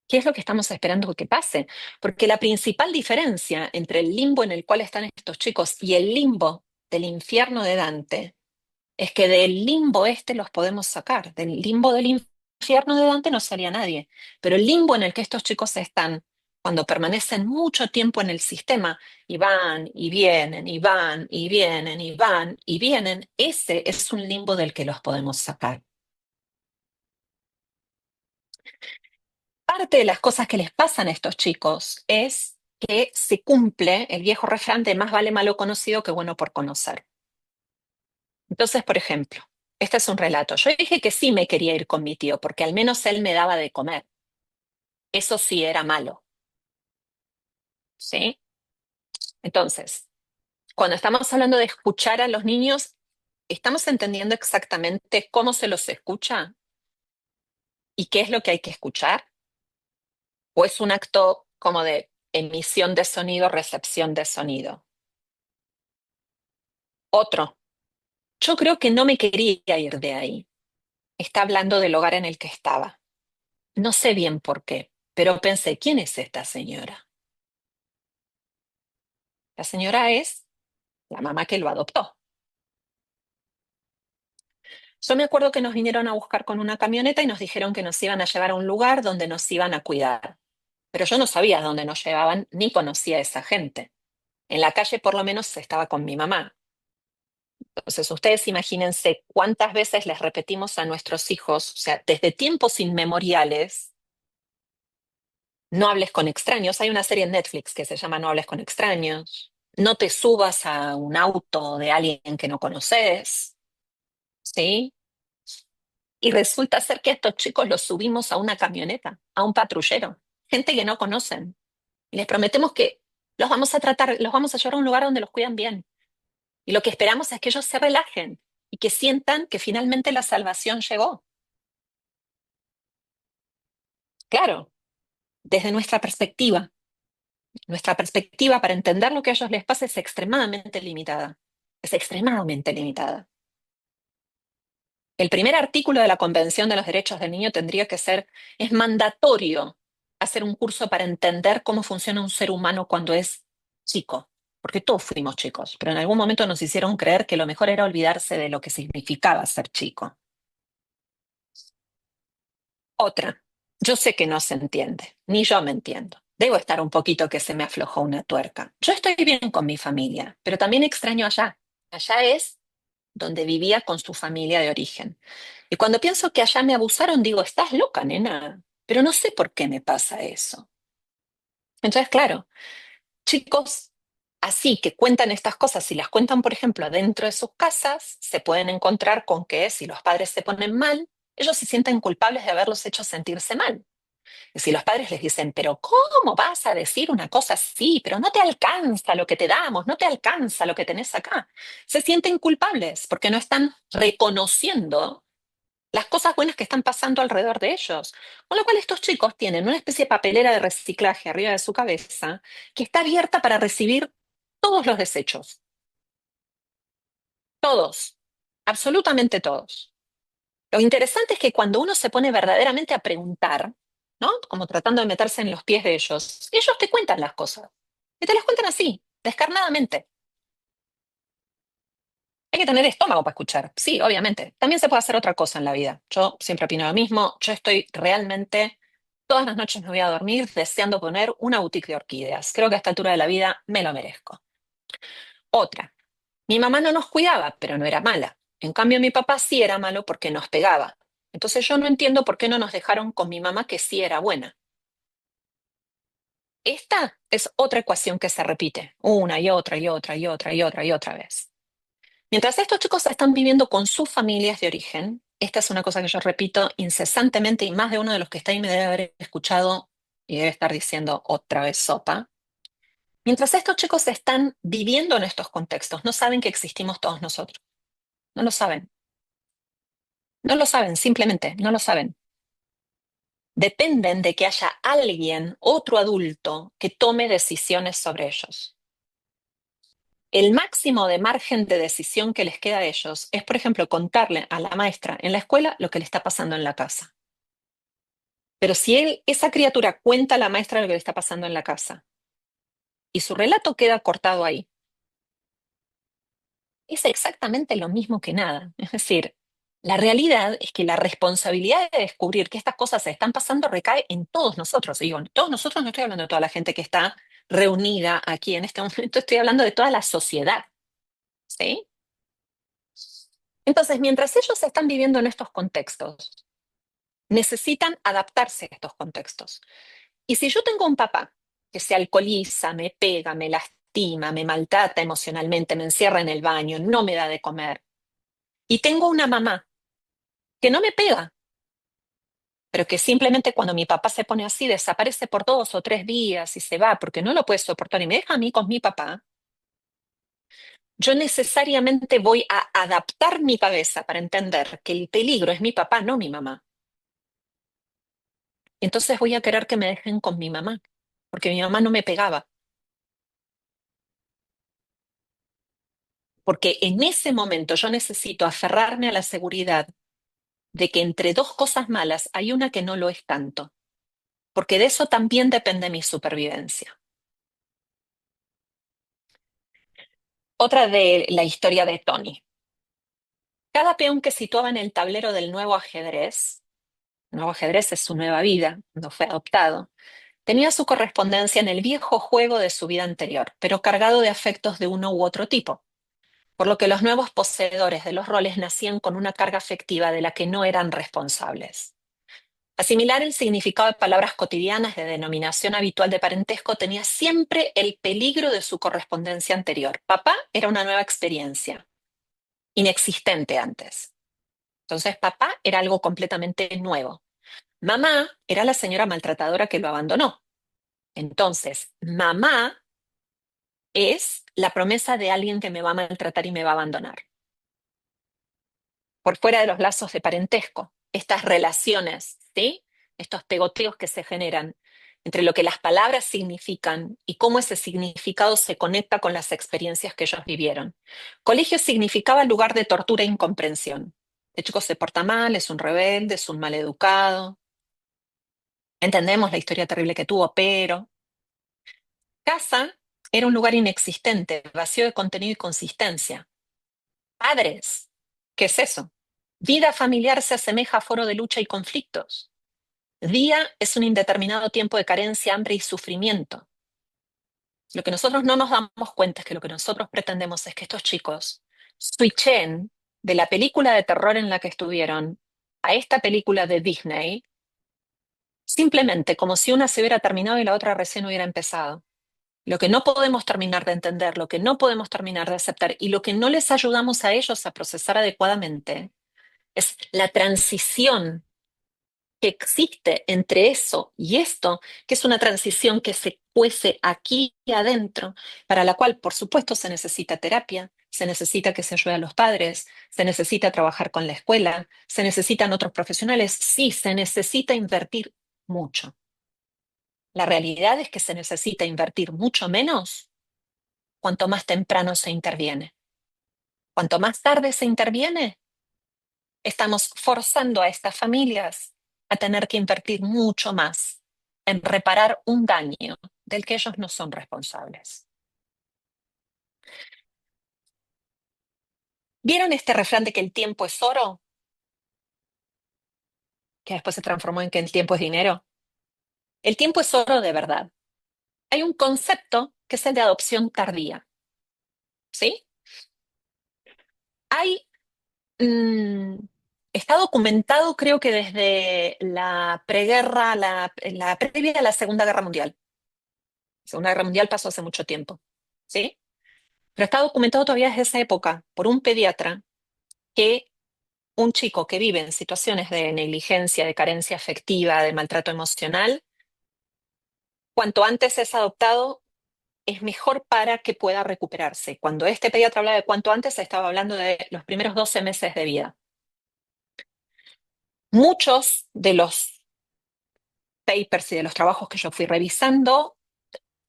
¿Qué es lo que estamos esperando que pase? Porque la principal diferencia entre el limbo en el cual están estos chicos y el limbo del infierno de Dante es que del limbo este los podemos sacar. Del limbo del infierno de Dante no salía nadie. Pero el limbo en el que estos chicos están, cuando permanecen mucho tiempo en el sistema y van y vienen y van y vienen y van y vienen, ese es un limbo del que los podemos sacar. Parte de las cosas que les pasan a estos chicos es que se cumple el viejo refrán de más vale malo conocido que bueno por conocer. Entonces, por ejemplo, este es un relato. Yo dije que sí me quería ir con mi tío porque al menos él me daba de comer. Eso sí era malo, ¿sí? Entonces, cuando estamos hablando de escuchar a los niños, ¿estamos entendiendo exactamente cómo se los escucha y qué es lo que hay que escuchar? ¿O es un acto como de emisión de sonido, recepción de sonido? Otro, yo creo que no me quería ir de ahí. Está hablando del hogar en el que estaba. No sé bien por qué, pero pensé, ¿quién es esta señora? La señora es la mamá que lo adoptó. Yo me acuerdo que nos vinieron a buscar con una camioneta y nos dijeron que nos iban a llevar a un lugar donde nos iban a cuidar. Pero yo no sabía dónde nos llevaban ni conocía a esa gente. En la calle por lo menos estaba con mi mamá. Entonces ustedes imagínense cuántas veces les repetimos a nuestros hijos, o sea, desde tiempos inmemoriales, no hables con extraños. Hay una serie en Netflix que se llama No hables con extraños. No te subas a un auto de alguien que no conoces, ¿sí? Y resulta ser que a estos chicos los subimos a una camioneta, a un patrullero, gente que no conocen. Y les prometemos que los vamos a tratar, los vamos a llevar a un lugar donde los cuidan bien. Y lo que esperamos es que ellos se relajen y que sientan que finalmente la salvación llegó. Claro, desde nuestra perspectiva para entender lo que a ellos les pasa es extremadamente limitada. Es extremadamente limitada. El primer artículo de la Convención de los Derechos del Niño tendría que ser, es mandatorio hacer un curso para entender cómo funciona un ser humano cuando es chico, porque todos fuimos chicos, pero en algún momento nos hicieron creer que lo mejor era olvidarse de lo que significaba ser chico. Otra, yo sé que no se entiende, ni yo me entiendo. Debo estar un poquito que se me aflojó una tuerca. Yo estoy bien con mi familia, pero también extraño allá. Allá es donde vivía con su familia de origen. Y cuando pienso que allá me abusaron, digo, estás loca, nena, pero no sé por qué me pasa eso. Entonces, claro, chicos así que cuentan estas cosas, si las cuentan, por ejemplo, dentro de sus casas, se pueden encontrar con que si los padres se ponen mal, ellos se sienten culpables de haberlos hecho sentirse mal. Y si los padres les dicen, pero ¿cómo vas a decir una cosa así? Pero no te alcanza lo que te damos, no te alcanza lo que tenés acá. Se sienten culpables porque no están reconociendo las cosas buenas que están pasando alrededor de ellos. Con lo cual estos chicos tienen una especie de papelera de reciclaje arriba de su cabeza que está abierta para recibir todos los desechos. Todos. Absolutamente todos. Lo interesante es que cuando uno se pone verdaderamente a preguntar, ¿no? Como tratando de meterse en los pies de ellos te cuentan las cosas. Y te las cuentan así, descarnadamente. Hay que tener estómago para escuchar. Sí, obviamente. También se puede hacer otra cosa en la vida. Yo siempre opino lo mismo. Yo estoy realmente, todas las noches me voy a dormir deseando poner una boutique de orquídeas. Creo que a esta altura de la vida me lo merezco. Otra. Mi mamá no nos cuidaba, pero no era mala. En cambio, mi papá sí era malo porque nos pegaba. Entonces yo no entiendo por qué no nos dejaron con mi mamá que sí era buena. Esta es otra ecuación que se repite una y otra y otra y otra y otra y otra vez. Mientras estos chicos están viviendo con sus familias de origen, esta es una cosa que yo repito incesantemente y más de uno de los que está ahí me debe haber escuchado y debe estar diciendo otra vez sopa. Mientras estos chicos están viviendo en estos contextos, no saben que existimos todos nosotros. No lo saben. No lo saben, simplemente no lo saben. Dependen de que haya alguien, otro adulto, que tome decisiones sobre ellos. El máximo de margen de decisión que les queda a ellos es, por ejemplo, contarle a la maestra en la escuela lo que le está pasando en la casa. Pero si esa criatura cuenta a la maestra lo que le está pasando en la casa y su relato queda cortado ahí, es exactamente lo mismo que nada. Es decir, la realidad es que la responsabilidad de descubrir que estas cosas se están pasando recae en todos nosotros. Y digo, en todos nosotros no estoy hablando de toda la gente que está reunida aquí en este momento, estoy hablando de toda la sociedad. ¿Sí? Entonces, mientras ellos están viviendo en estos contextos, necesitan adaptarse a estos contextos. Y si yo tengo un papá que se alcoholiza, me pega, me lastima, me maltrata emocionalmente, me encierra en el baño, no me da de comer, y tengo una mamá que no me pega, pero que simplemente cuando mi papá se pone así desaparece por 2 o 3 días y se va porque no lo puede soportar y me deja a mí con mi papá, yo necesariamente voy a adaptar mi cabeza para entender que el peligro es mi papá, no mi mamá. Entonces voy a querer que me dejen con mi mamá, porque mi mamá no me pegaba. Porque en ese momento yo necesito aferrarme a la seguridad de que entre dos cosas malas hay una que no lo es tanto, porque de eso también depende mi supervivencia. Otra de la historia de Tony. Cada peón que situaba en el tablero del nuevo ajedrez es su nueva vida, no fue adoptado, tenía su correspondencia en el viejo juego de su vida anterior, pero cargado de afectos de uno u otro tipo, por lo que los nuevos poseedores de los roles nacían con una carga afectiva de la que no eran responsables. Asimilar el significado de palabras cotidianas de denominación habitual de parentesco tenía siempre el peligro de su correspondencia anterior. Papá era una nueva experiencia, inexistente antes. Entonces, papá era algo completamente nuevo. Mamá era la señora maltratadora que lo abandonó. Entonces, mamá es la promesa de alguien que me va a maltratar y me va a abandonar. Por fuera de los lazos de parentesco, estas relaciones, ¿sí? Estos pegoteos que se generan entre lo que las palabras significan y cómo ese significado se conecta con las experiencias que ellos vivieron. Colegio significaba lugar de tortura e incomprensión. El chico se porta mal, es un rebelde, es un maleducado. Entendemos la historia terrible que tuvo, pero casa era un lugar inexistente, vacío de contenido y consistencia. Padres, ¿qué es eso? Vida familiar se asemeja a foro de lucha y conflictos. Día es un indeterminado tiempo de carencia, hambre y sufrimiento. Lo que nosotros no nos damos cuenta es que lo que nosotros pretendemos es que estos chicos switchen de la película de terror en la que estuvieron a esta película de Disney, simplemente como si una se hubiera terminado y la otra recién hubiera empezado. Lo que no podemos terminar de entender, lo que no podemos terminar de aceptar y lo que no les ayudamos a ellos a procesar adecuadamente es la transición que existe entre eso y esto, que es una transición que se cuece aquí y adentro, para la cual, por supuesto, se necesita terapia, se necesita que se ayude a los padres, se necesita trabajar con la escuela, se necesitan otros profesionales, sí, se necesita invertir mucho. La realidad es que se necesita invertir mucho menos cuanto más temprano se interviene. Cuanto más tarde se interviene, estamos forzando a estas familias a tener que invertir mucho más en reparar un daño del que ellos no son responsables. ¿Vieron este refrán de que el tiempo es oro? Que después se transformó en que el tiempo es dinero. El tiempo es oro de verdad. Hay un concepto que es el de adopción tardía. ¿Sí? Hay, mm, está documentado creo que desde la preguerra, la previa a la Segunda Guerra Mundial. La Segunda Guerra Mundial pasó hace mucho tiempo. ¿Sí? Pero está documentado todavía desde esa época por un pediatra que un chico que vive en situaciones de negligencia, de carencia afectiva, de maltrato emocional, cuanto antes es adoptado, es mejor para que pueda recuperarse. Cuando este pediatra hablaba de cuanto antes, estaba hablando de los primeros 12 meses de vida. Muchos de los papers y de los trabajos que yo fui revisando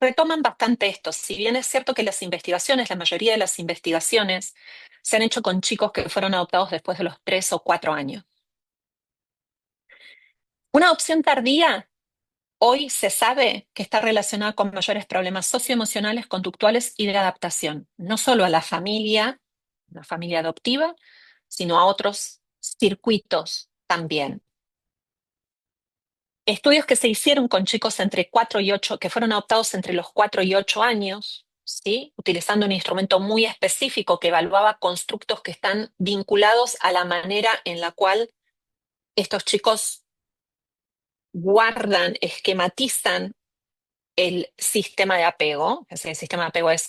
retoman bastante esto. Si bien es cierto que las investigaciones, la mayoría de las investigaciones, se han hecho con chicos que fueron adoptados después de los 3 o 4 años. Una adopción tardía hoy se sabe que está relacionada con mayores problemas socioemocionales, conductuales y de adaptación, no solo a la familia adoptiva, sino a otros circuitos también. Estudios que se hicieron con chicos entre 4 y 8, que fueron adoptados entre los 4 y 8 años, ¿sí? Utilizando un instrumento muy específico que evaluaba constructos que están vinculados a la manera en la cual estos chicos guardan, esquematizan el sistema de apego. El sistema de apego es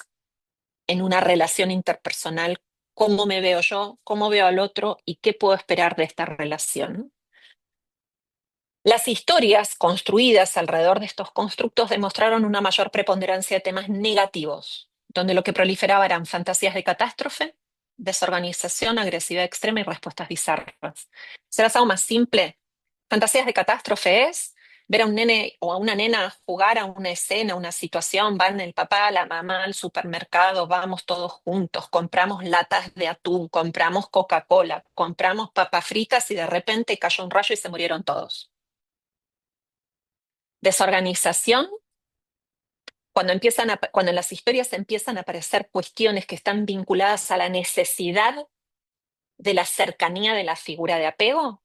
en una relación interpersonal, cómo me veo yo, cómo veo al otro y qué puedo esperar de esta relación. Las historias construidas alrededor de estos constructos demostraron una mayor preponderancia de temas negativos, donde lo que proliferaba eran fantasías de catástrofe, desorganización, agresividad extrema y respuestas bizarras. ¿Serás algo más simple? Fantasías de catástrofe es ver a un nene o a una nena jugar a una escena, una situación, van el papá, la mamá al supermercado, vamos todos juntos, compramos latas de atún, compramos Coca-Cola, compramos papas fritas y de repente cayó un rayo y se murieron todos. Desorganización, cuando en las historias empiezan a aparecer cuestiones que están vinculadas a la necesidad de la cercanía de la figura de apego,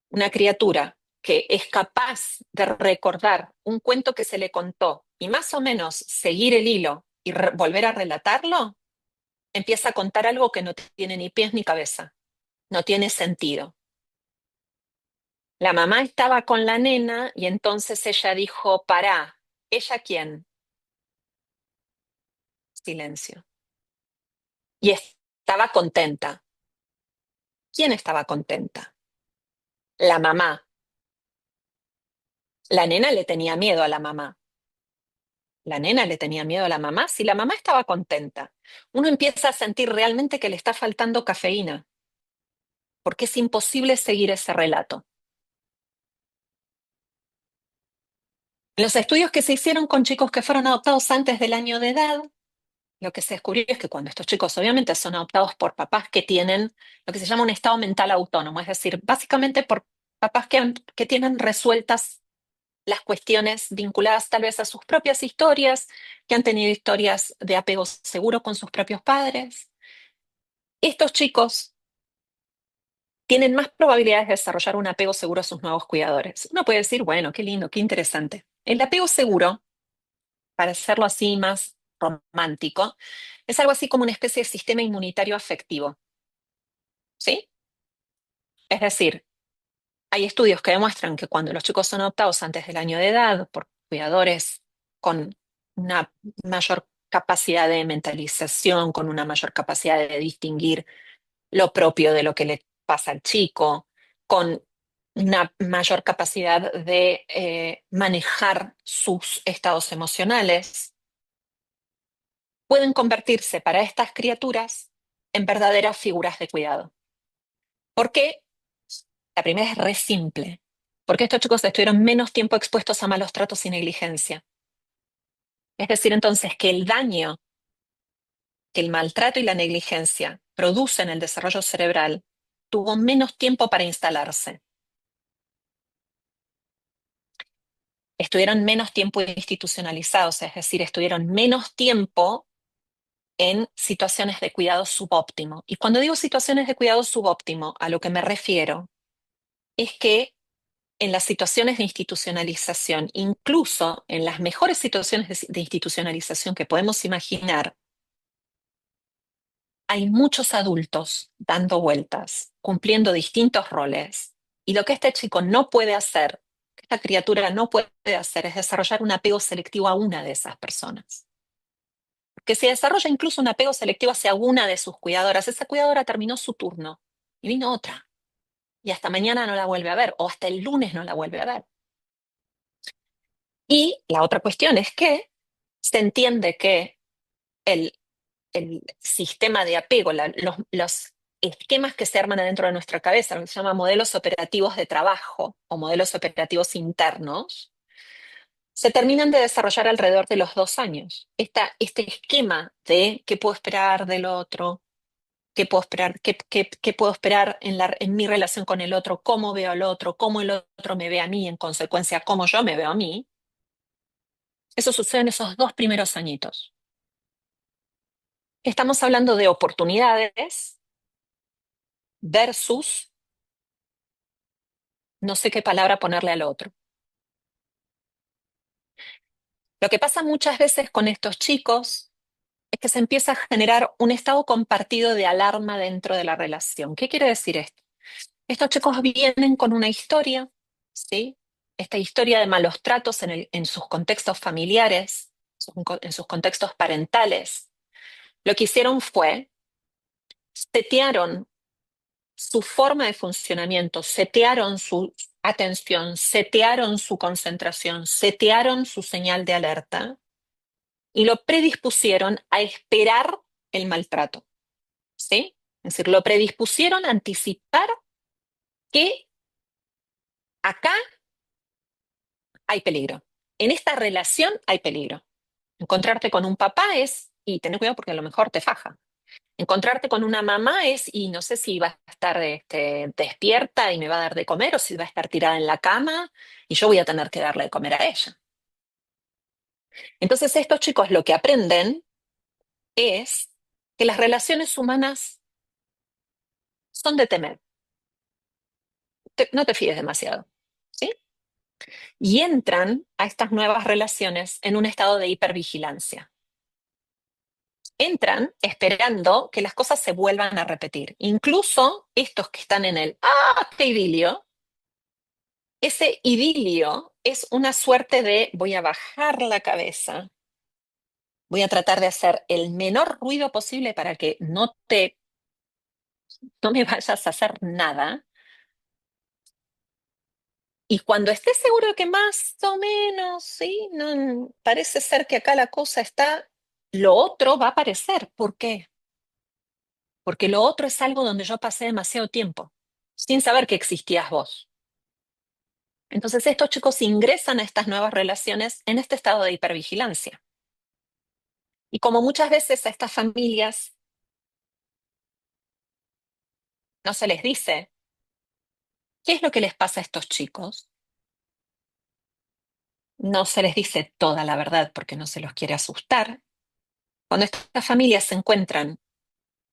una criatura que es capaz de recordar un cuento que se le contó y más o menos seguir el hilo y volver a relatarlo, empieza a contar algo que no tiene ni pies ni cabeza, no tiene sentido. La mamá estaba con la nena y entonces ella dijo, pará, ¿ella quién? Silencio. Y estaba contenta. ¿Quién estaba contenta? La mamá. La nena le tenía miedo a la mamá. La nena le tenía miedo a la mamá. Si la mamá estaba contenta, uno empieza a sentir realmente que le está faltando cafeína, porque es imposible seguir ese relato. En los estudios que se hicieron con chicos que fueron adoptados antes del año de edad, lo que se descubrió es que cuando estos chicos obviamente son adoptados por papás que tienen lo que se llama un estado mental autónomo, es decir, básicamente por papás que tienen resueltas las cuestiones vinculadas tal vez a sus propias historias, que han tenido historias de apego seguro con sus propios padres. Estos chicos tienen más probabilidades de desarrollar un apego seguro a sus nuevos cuidadores. Uno puede decir, bueno, qué lindo, qué interesante. El apego seguro, para hacerlo así más romántico, es algo así como una especie de sistema inmunitario afectivo, ¿sí? Es decir, hay estudios que demuestran que cuando los chicos son adoptados antes del año de edad por cuidadores con una mayor capacidad de mentalización, con una mayor capacidad de distinguir lo propio de lo que le pasa al chico, con una mayor capacidad de manejar sus estados emocionales, pueden convertirse para estas criaturas en verdaderas figuras de cuidado. ¿Por qué? La primera es re simple, porque estos chicos estuvieron menos tiempo expuestos a malos tratos y negligencia. Es decir, entonces, que el daño que el maltrato y la negligencia producen en el desarrollo cerebral tuvo menos tiempo para instalarse. Estuvieron menos tiempo institucionalizados, es decir, estuvieron menos tiempo en situaciones de cuidado subóptimo. Y cuando digo situaciones de cuidado subóptimo, a lo que me refiero es que en las situaciones de institucionalización, incluso en las mejores situaciones de institucionalización que podemos imaginar, hay muchos adultos dando vueltas, cumpliendo distintos roles. Y lo que este chico no puede hacer, que esta criatura no puede hacer, es desarrollar un apego selectivo a una de esas personas. Porque si desarrolla incluso un apego selectivo hacia una de sus cuidadoras, esa cuidadora terminó su turno y vino otra. Y hasta mañana no la vuelve a ver, o hasta el lunes no la vuelve a ver. Y la otra cuestión es que se entiende que el, el sistema de apego, los esquemas que se arman adentro de nuestra cabeza, lo que se llama modelos operativos de trabajo o modelos operativos internos, se terminan de desarrollar alrededor de los 2 años. Este esquema de qué puedo esperar del otro, qué puedo esperar, qué puedo esperar en mi relación con el otro, cómo veo al otro, cómo el otro me ve a mí, en consecuencia, cómo yo me veo a mí, eso sucede en esos 2 primeros añitos. Estamos hablando de oportunidades versus no sé qué palabra ponerle al otro. Lo que pasa muchas veces con estos chicos es que se empieza a generar un estado compartido de alarma dentro de la relación. ¿Qué quiere decir esto? Estos chicos vienen con una historia, ¿sí? Esta historia de malos tratos en sus contextos familiares, en sus contextos parentales. Lo que hicieron fue setearon su forma de funcionamiento, setearon su atención, setearon su concentración, setearon su señal de alerta y lo predispusieron a esperar el maltrato, ¿sí? Es decir, lo predispusieron a anticipar que acá hay peligro. En esta relación hay peligro. Encontrarte con un papá es, y tener cuidado porque a lo mejor te faja. Encontrarte con una mamá es, y no sé si va a estar despierta y me va a dar de comer o si va a estar tirada en la cama y yo voy a tener que darle de comer a ella. Entonces estos chicos lo que aprenden es que las relaciones humanas son de temer. No te fíes demasiado, ¿sí? Y entran a estas nuevas relaciones en un estado de hipervigilancia. Entran esperando que las cosas se vuelvan a repetir. Incluso estos que están en el, qué idilio, ese idilio es una suerte de voy a bajar la cabeza, voy a tratar de hacer el menor ruido posible para que no me vayas a hacer nada. Y cuando estés seguro de que más o menos, sí, no, parece ser que acá la cosa está, lo otro va a aparecer. ¿Por qué? Porque lo otro es algo donde yo pasé demasiado tiempo, sin saber que existías vos. Entonces estos chicos ingresan a estas nuevas relaciones en este estado de hipervigilancia. Y como muchas veces a estas familias no se les dice qué es lo que les pasa a estos chicos, no se les dice toda la verdad porque no se los quiere asustar. Cuando estas familias se encuentran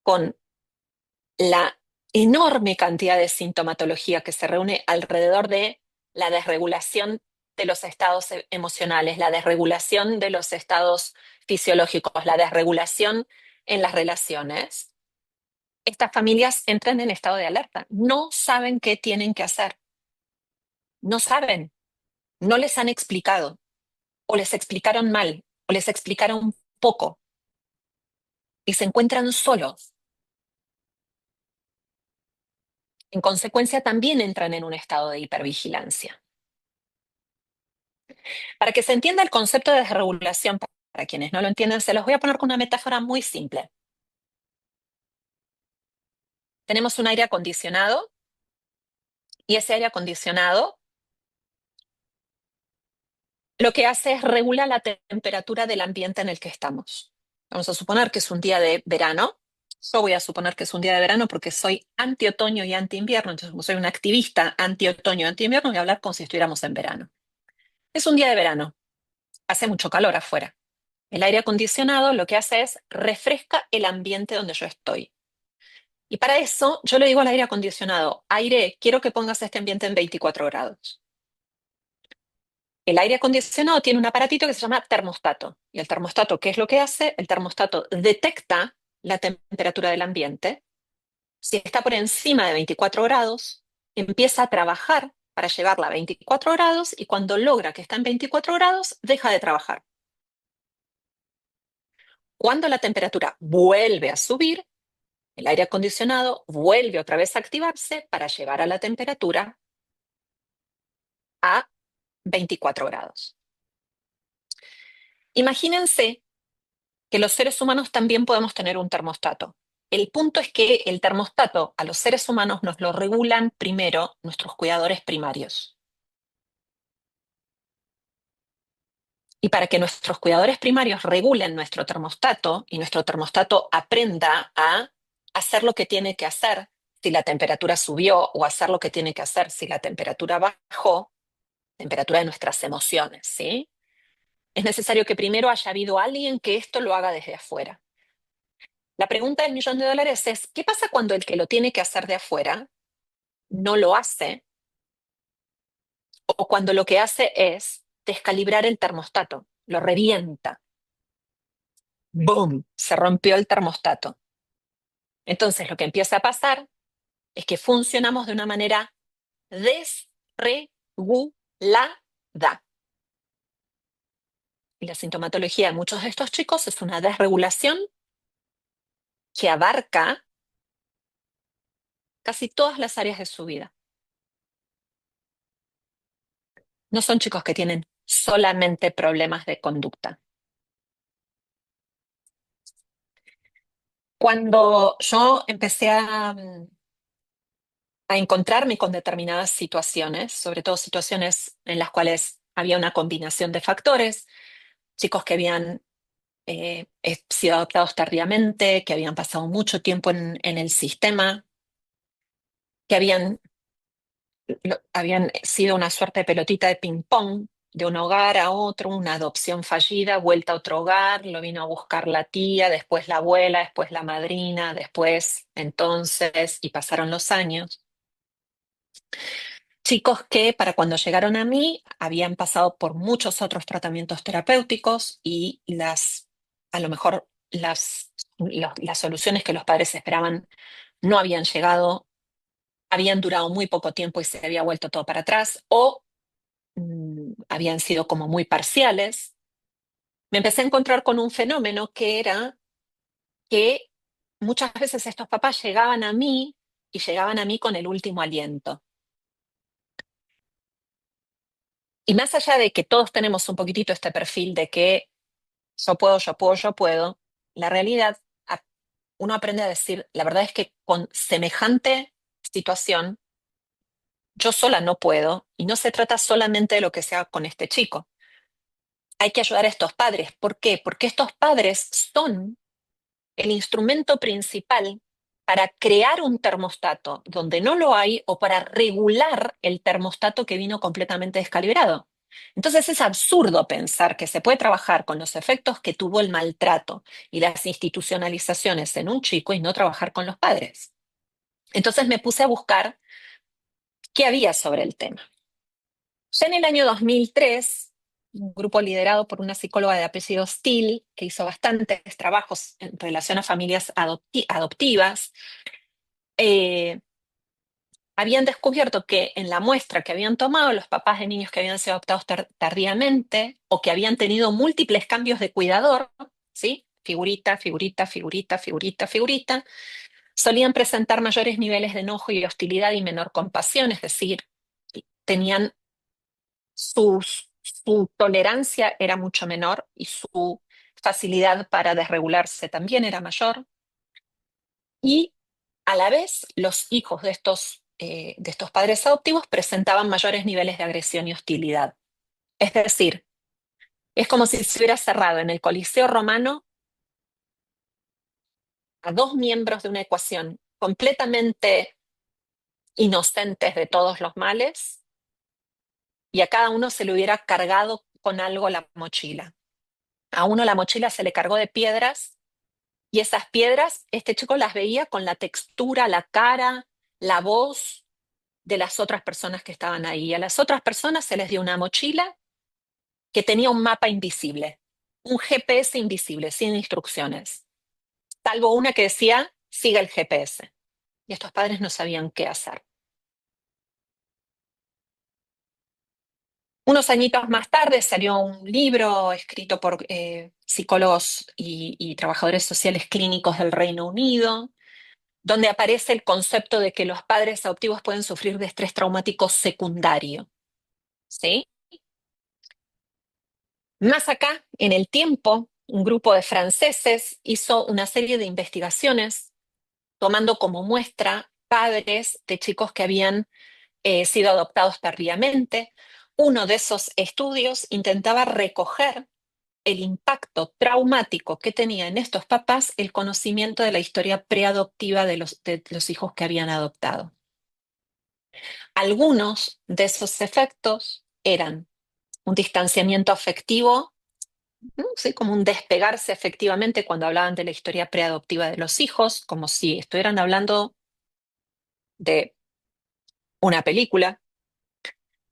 con la enorme cantidad de sintomatología que se reúne alrededor de la desregulación de los estados emocionales, la desregulación de los estados fisiológicos, la desregulación en las relaciones, estas familias entran en estado de alerta. No saben qué tienen que hacer. No saben. No les han explicado. O les explicaron mal. O les explicaron poco. Y se encuentran solos. En consecuencia, también entran en un estado de hipervigilancia. Para que se entienda el concepto de desregulación, para quienes no lo entienden, se los voy a poner con una metáfora muy simple. Tenemos un aire acondicionado y ese aire acondicionado lo que hace es regular la temperatura del ambiente en el que estamos. Vamos a suponer que es un día de verano. Yo voy a suponer que es un día de verano porque soy anti-otoño y anti-invierno. Entonces, como soy una activista anti-otoño y anti-invierno, voy a hablar como si estuviéramos en verano. Es un día de verano. Hace mucho calor afuera. El aire acondicionado lo que hace es refresca el ambiente donde yo estoy. Y para eso yo le digo al aire acondicionado, aire, quiero que pongas este ambiente en 24 grados. El aire acondicionado tiene un aparatito que se llama termostato. Y el termostato, ¿qué es lo que hace? El termostato detecta la temperatura del ambiente. Si está por encima de 24 grados, empieza a trabajar para llevarla a 24 grados y cuando logra que está en 24 grados, deja de trabajar. Cuando la temperatura vuelve a subir, el aire acondicionado vuelve otra vez a activarse para llevar a la temperatura a 24 grados. Imagínense que los seres humanos también podemos tener un termostato. El punto es que el termostato a los seres humanos nos lo regulan primero nuestros cuidadores primarios. Y para que nuestros cuidadores primarios regulen nuestro termostato y nuestro termostato aprenda a hacer lo que tiene que hacer si la temperatura subió o hacer lo que tiene que hacer si la temperatura bajó, temperatura de nuestras emociones, ¿sí? Es necesario que primero haya habido alguien que esto lo haga desde afuera. La pregunta del millón de dólares es, ¿qué pasa cuando el que lo tiene que hacer de afuera no lo hace o cuando lo que hace es descalibrar el termostato, lo revienta? ¡Boom! Se rompió el termostato. Entonces lo que empieza a pasar es que funcionamos de una manera desregulada. Y la sintomatología de muchos de estos chicos es una desregulación que abarca casi todas las áreas de su vida. No son chicos que tienen solamente problemas de conducta. Cuando yo empecé a encontrarme con determinadas situaciones, sobre todo situaciones en las cuales había una combinación de factores, chicos que habían sido adoptados tardíamente, que habían pasado mucho tiempo en el sistema, que habían sido una suerte de pelotita de ping-pong, de un hogar a otro, una adopción fallida, vuelta a otro hogar, lo vino a buscar la tía, después la abuela, después la madrina, después entonces, y pasaron los años. Chicos que para cuando llegaron a mí habían pasado por muchos otros tratamientos terapéuticos y a lo mejor las soluciones que los padres esperaban no habían llegado, habían durado muy poco tiempo y se había vuelto todo para atrás, o habían sido como muy parciales. Me empecé a encontrar con un fenómeno que era que muchas veces estos papás llegaban a mí y llegaban a mí con el último aliento. Y más allá de que todos tenemos un poquitito este perfil de que yo puedo, yo puedo, yo puedo, la realidad, uno aprende a decir, la verdad es que con semejante situación, yo sola no puedo, y no se trata solamente de lo que sea con este chico. Hay que ayudar a estos padres. ¿Por qué? Porque estos padres son el instrumento principal para crear un termostato donde no lo hay o para regular el termostato que vino completamente descalibrado. Entonces es absurdo pensar que se puede trabajar con los efectos que tuvo el maltrato y las institucionalizaciones en un chico y no trabajar con los padres. Entonces me puse a buscar qué había sobre el tema. Ya en el año 2003, un grupo liderado por una psicóloga de apellido Steele, que hizo bastantes trabajos en relación a familias adoptivas, eh, habían descubierto que en la muestra que habían tomado los papás de niños que habían sido adoptados tardíamente o que habían tenido múltiples cambios de cuidador, ¿sí? Figurita, figurita, figurita, figurita, figurita, solían presentar mayores niveles de enojo y hostilidad y menor compasión, es decir, tenían su tolerancia era mucho menor y su facilidad para desregularse también era mayor. Y a la vez, los hijos de estos padres adoptivos presentaban mayores niveles de agresión y hostilidad. Es decir, es como si se hubiera cerrado en el Coliseo romano a dos miembros de una ecuación completamente inocentes de todos los males y a cada uno se le hubiera cargado con algo la mochila. A uno la mochila se le cargó de piedras y esas piedras, este chico las veía con la textura, la cara, la voz de las otras personas que estaban ahí. Y a las otras personas se les dio una mochila que tenía un mapa invisible, un GPS invisible, sin instrucciones, salvo una que decía, siga el GPS. Y estos padres no sabían qué hacer. Unos añitos más tarde salió un libro escrito por psicólogos y trabajadores sociales clínicos del Reino Unido, donde aparece el concepto de que los padres adoptivos pueden sufrir de estrés traumático secundario, ¿sí? Más acá, en el tiempo, un grupo de franceses hizo una serie de investigaciones tomando como muestra padres de chicos que habían sido adoptados tardíamente. Uno de esos estudios intentaba recoger el impacto traumático que tenía en estos papás el conocimiento de la historia preadoptiva de los hijos que habían adoptado. Algunos de esos efectos eran un distanciamiento afectivo, ¿no? Sí, como un despegarse efectivamente cuando hablaban de la historia preadoptiva de los hijos, como si estuvieran hablando de una película.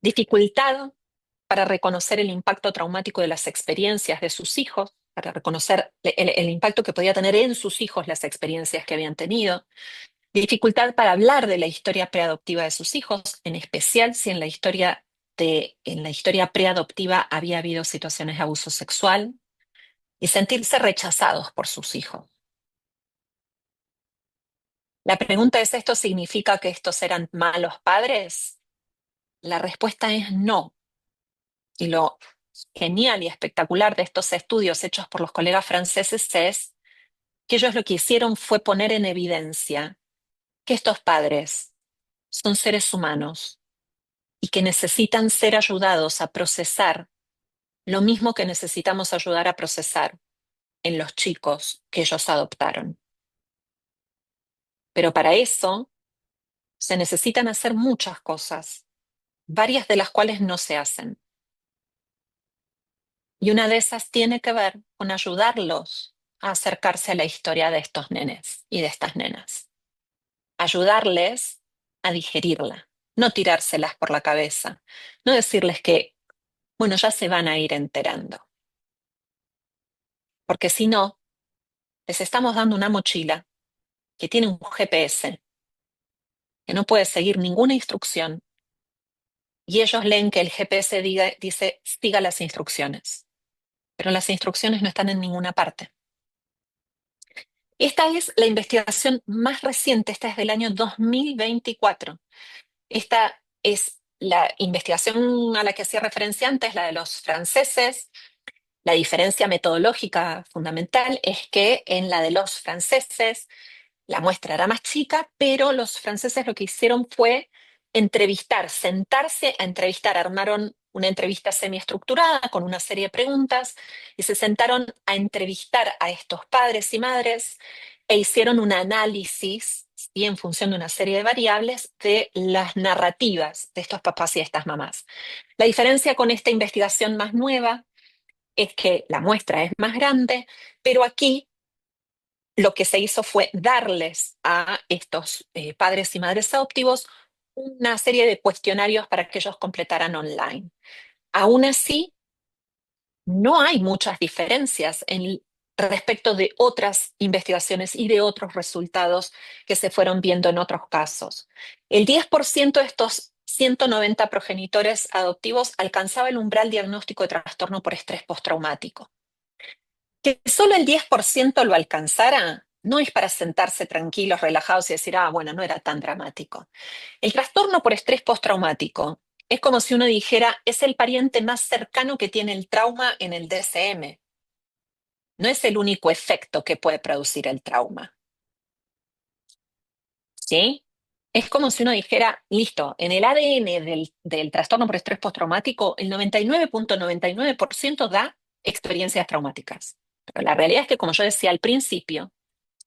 Dificultad para reconocer el impacto traumático de las experiencias de sus hijos, para reconocer el impacto que podía tener en sus hijos las experiencias que habían tenido. Dificultad para hablar de la historia preadoptiva de sus hijos, en especial si en la historia preadoptiva había habido situaciones de abuso sexual, y sentirse rechazados por sus hijos. La pregunta es, ¿esto significa que estos eran malos padres? La respuesta es no. Y lo genial y espectacular de estos estudios hechos por los colegas franceses es que ellos lo que hicieron fue poner en evidencia que estos padres son seres humanos y que necesitan ser ayudados a procesar lo mismo que necesitamos ayudar a procesar en los chicos que ellos adoptaron. Pero para eso se necesitan hacer muchas cosas, varias de las cuales no se hacen. Y una de esas tiene que ver con ayudarlos a acercarse a la historia de estos nenes y de estas nenas. Ayudarles a digerirla, no tirárselas por la cabeza, no decirles que, bueno, ya se van a ir enterando. Porque si no, les estamos dando una mochila que tiene un GPS, que no puede seguir ninguna instrucción, y ellos leen que el GPS dice, siga las instrucciones, pero las instrucciones no están en ninguna parte. Esta es la investigación más reciente, esta es del año 2024. Esta es la investigación a la que hacía referencia antes, la de los franceses. La diferencia metodológica fundamental es que en la de los franceses la muestra era más chica, pero los franceses lo que hicieron fue entrevistar, sentarse a entrevistar, armaron una entrevista semiestructurada con una serie de preguntas y se sentaron a entrevistar a estos padres y madres e hicieron un análisis, y en función de una serie de variables, de las narrativas de estos papás y de estas mamás. La diferencia con esta investigación más nueva es que la muestra es más grande, pero aquí lo que se hizo fue darles a estos padres y madres adoptivos una serie de cuestionarios para que ellos completaran online. Aún así, no hay muchas diferencias respecto de otras investigaciones y de otros resultados que se fueron viendo en otros casos. El 10% de estos 190 progenitores adoptivos alcanzaba el umbral diagnóstico de trastorno por estrés postraumático. Que solo el 10% lo alcanzara no es para sentarse tranquilos, relajados y decir, ah, bueno, no era tan dramático. El trastorno por estrés postraumático es como si uno dijera, es el pariente más cercano que tiene el trauma en el DSM. No es el único efecto que puede producir el trauma. ¿Sí? Es como si uno dijera, listo, en el ADN del trastorno por estrés postraumático, el 99.99% da experiencias traumáticas. Pero la realidad es que, como yo decía al principio,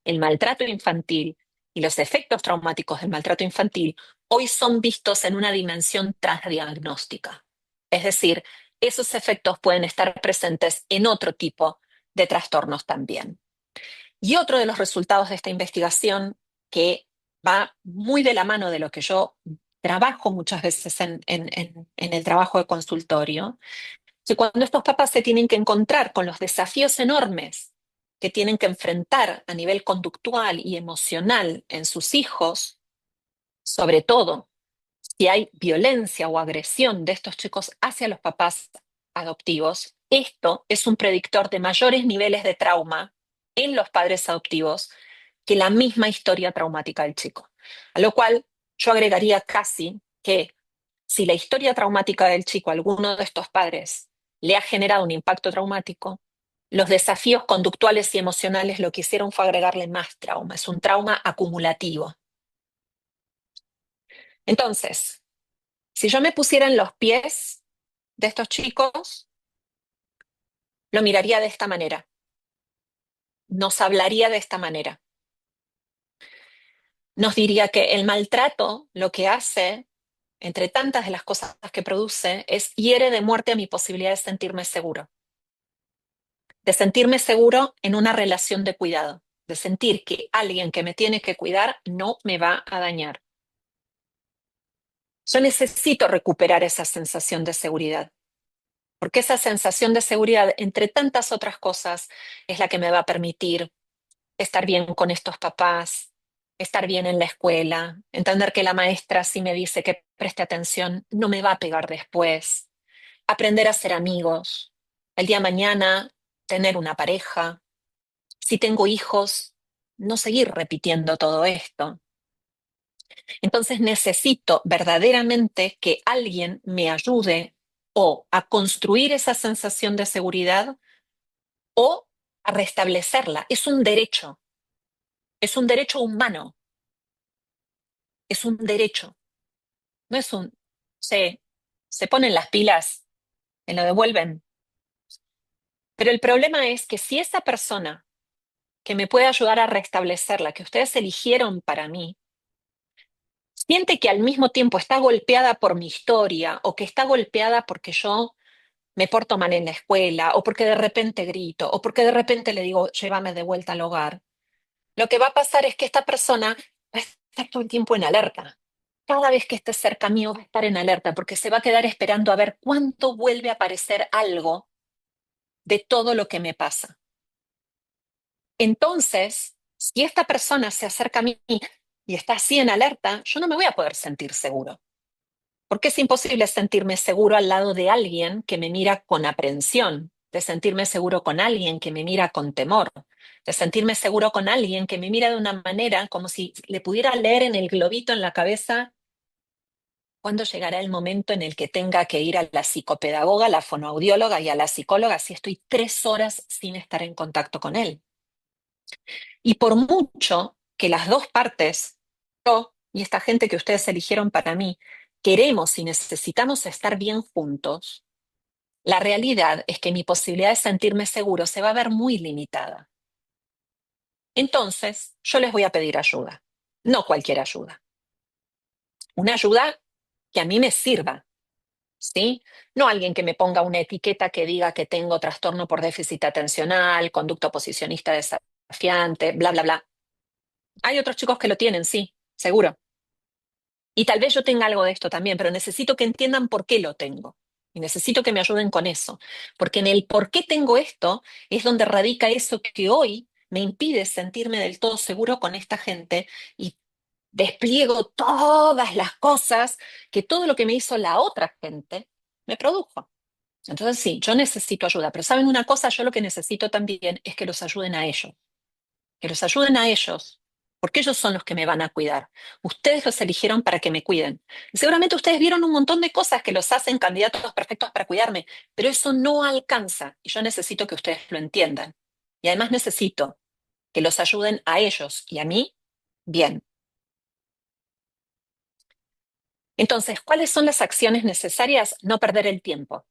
el maltrato infantil y los efectos traumáticos del maltrato infantil hoy son vistos en una dimensión transdiagnóstica. Es decir, esos efectos pueden estar presentes en otro tipo de trastornos también. Y otro de los resultados de esta investigación, que va muy de la mano de lo que yo trabajo muchas veces en el trabajo de consultorio, que cuando estos papás se tienen que encontrar con los desafíos enormes que tienen que enfrentar a nivel conductual y emocional en sus hijos, sobre todo si hay violencia o agresión de estos chicos hacia los papás adoptivos, esto es un predictor de mayores niveles de trauma en los padres adoptivos que la misma historia traumática del chico. A lo cual yo agregaría casi que si la historia traumática del chico a alguno de estos padres le ha generado un impacto traumático, los desafíos conductuales y emocionales lo que hicieron fue agregarle más trauma. Es un trauma acumulativo. Entonces, si yo me pusiera en los pies de estos chicos, lo miraría de esta manera, nos hablaría de esta manera, nos diría que el maltrato lo que hace, entre tantas de las cosas que produce, es hiere de muerte a mi posibilidad de sentirme seguro en una relación de cuidado, de sentir que alguien que me tiene que cuidar no me va a dañar. Yo necesito recuperar esa sensación de seguridad. Porque esa sensación de seguridad, entre tantas otras cosas, es la que me va a permitir estar bien con estos papás, estar bien en la escuela, entender que la maestra, si me dice que preste atención, no me va a pegar después, aprender a ser amigos, el día de mañana tener una pareja, si tengo hijos, no seguir repitiendo todo esto. Entonces necesito verdaderamente que alguien me ayude o a construir esa sensación de seguridad o a restablecerla. Es un derecho. Es un derecho humano, es un derecho, no es un... Se ponen las pilas, me lo devuelven. Pero el problema es que si esa persona que me puede ayudar a restablecerla, que ustedes eligieron para mí, siente que al mismo tiempo está golpeada por mi historia o que está golpeada porque yo me porto mal en la escuela o porque de repente grito o porque de repente le digo, llévame de vuelta al hogar, lo que va a pasar es que esta persona va a estar todo el tiempo en alerta. Cada vez que esté cerca mío va a estar en alerta porque se va a quedar esperando a ver cuánto vuelve a aparecer algo de todo lo que me pasa. Entonces, si esta persona se acerca a mí y está así en alerta, yo no me voy a poder sentir seguro. Porque es imposible sentirme seguro al lado de alguien que me mira con aprensión, de sentirme seguro con alguien que me mira con temor, de sentirme seguro con alguien que me mira de una manera como si le pudiera leer en el globito en la cabeza cuándo llegará el momento en el que tenga que ir a la psicopedagoga, a la fonoaudióloga y a la psicóloga si estoy 3 horas sin estar en contacto con él. Y por mucho que las dos partes, yo y esta gente que ustedes eligieron para mí, queremos y necesitamos estar bien juntos, la realidad es que mi posibilidad de sentirme seguro se va a ver muy limitada. Entonces, yo les voy a pedir ayuda, no cualquier ayuda, una ayuda que a mí me sirva, ¿sí? No alguien que me ponga una etiqueta que diga que tengo trastorno por déficit atencional, conducta oposicionista desafiante, bla, bla, bla. Hay otros chicos que lo tienen, sí, seguro. Y tal vez yo tenga algo de esto también, pero necesito que entiendan por qué lo tengo. Y necesito que me ayuden con eso. Porque en el por qué tengo esto es donde radica eso que hoy me impide sentirme del todo seguro con esta gente y despliego todas las cosas que todo lo que me hizo la otra gente me produjo. Entonces sí, yo necesito ayuda, pero ¿saben una cosa? Yo lo que necesito también es que los ayuden a ellos, que los ayuden a ellos, porque ellos son los que me van a cuidar. Ustedes los eligieron para que me cuiden. Y seguramente ustedes vieron un montón de cosas que los hacen candidatos perfectos para cuidarme, pero eso no alcanza y yo necesito que ustedes lo entiendan. Y además necesito que los ayuden a ellos y a mí bien. Entonces, ¿cuáles son las acciones necesarias? No perder el tiempo.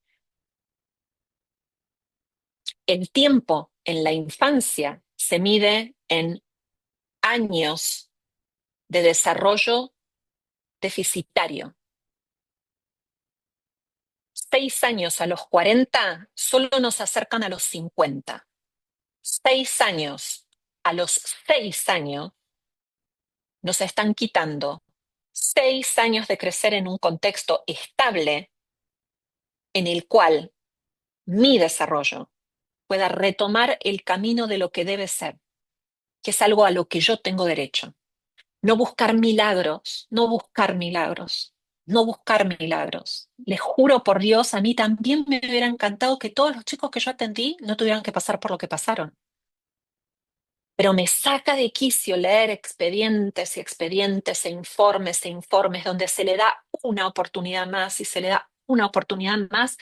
El tiempo en la infancia se mide en años de desarrollo deficitario. 6 años a los 40 solo nos acercan a los 50. 6 años a los 6 años nos están quitando 6 años de crecer en un contexto estable en el cual mi desarrollo pueda retomar el camino de lo que debe ser, que es algo a lo que yo tengo derecho. No buscar milagros, no buscar milagros, no buscar milagros. Les juro por Dios, a mí también me hubiera encantado que todos los chicos que yo atendí no tuvieran que pasar por lo que pasaron. Pero me saca de quicio leer expedientes y expedientes e informes donde se le da una oportunidad más y se le da una oportunidad más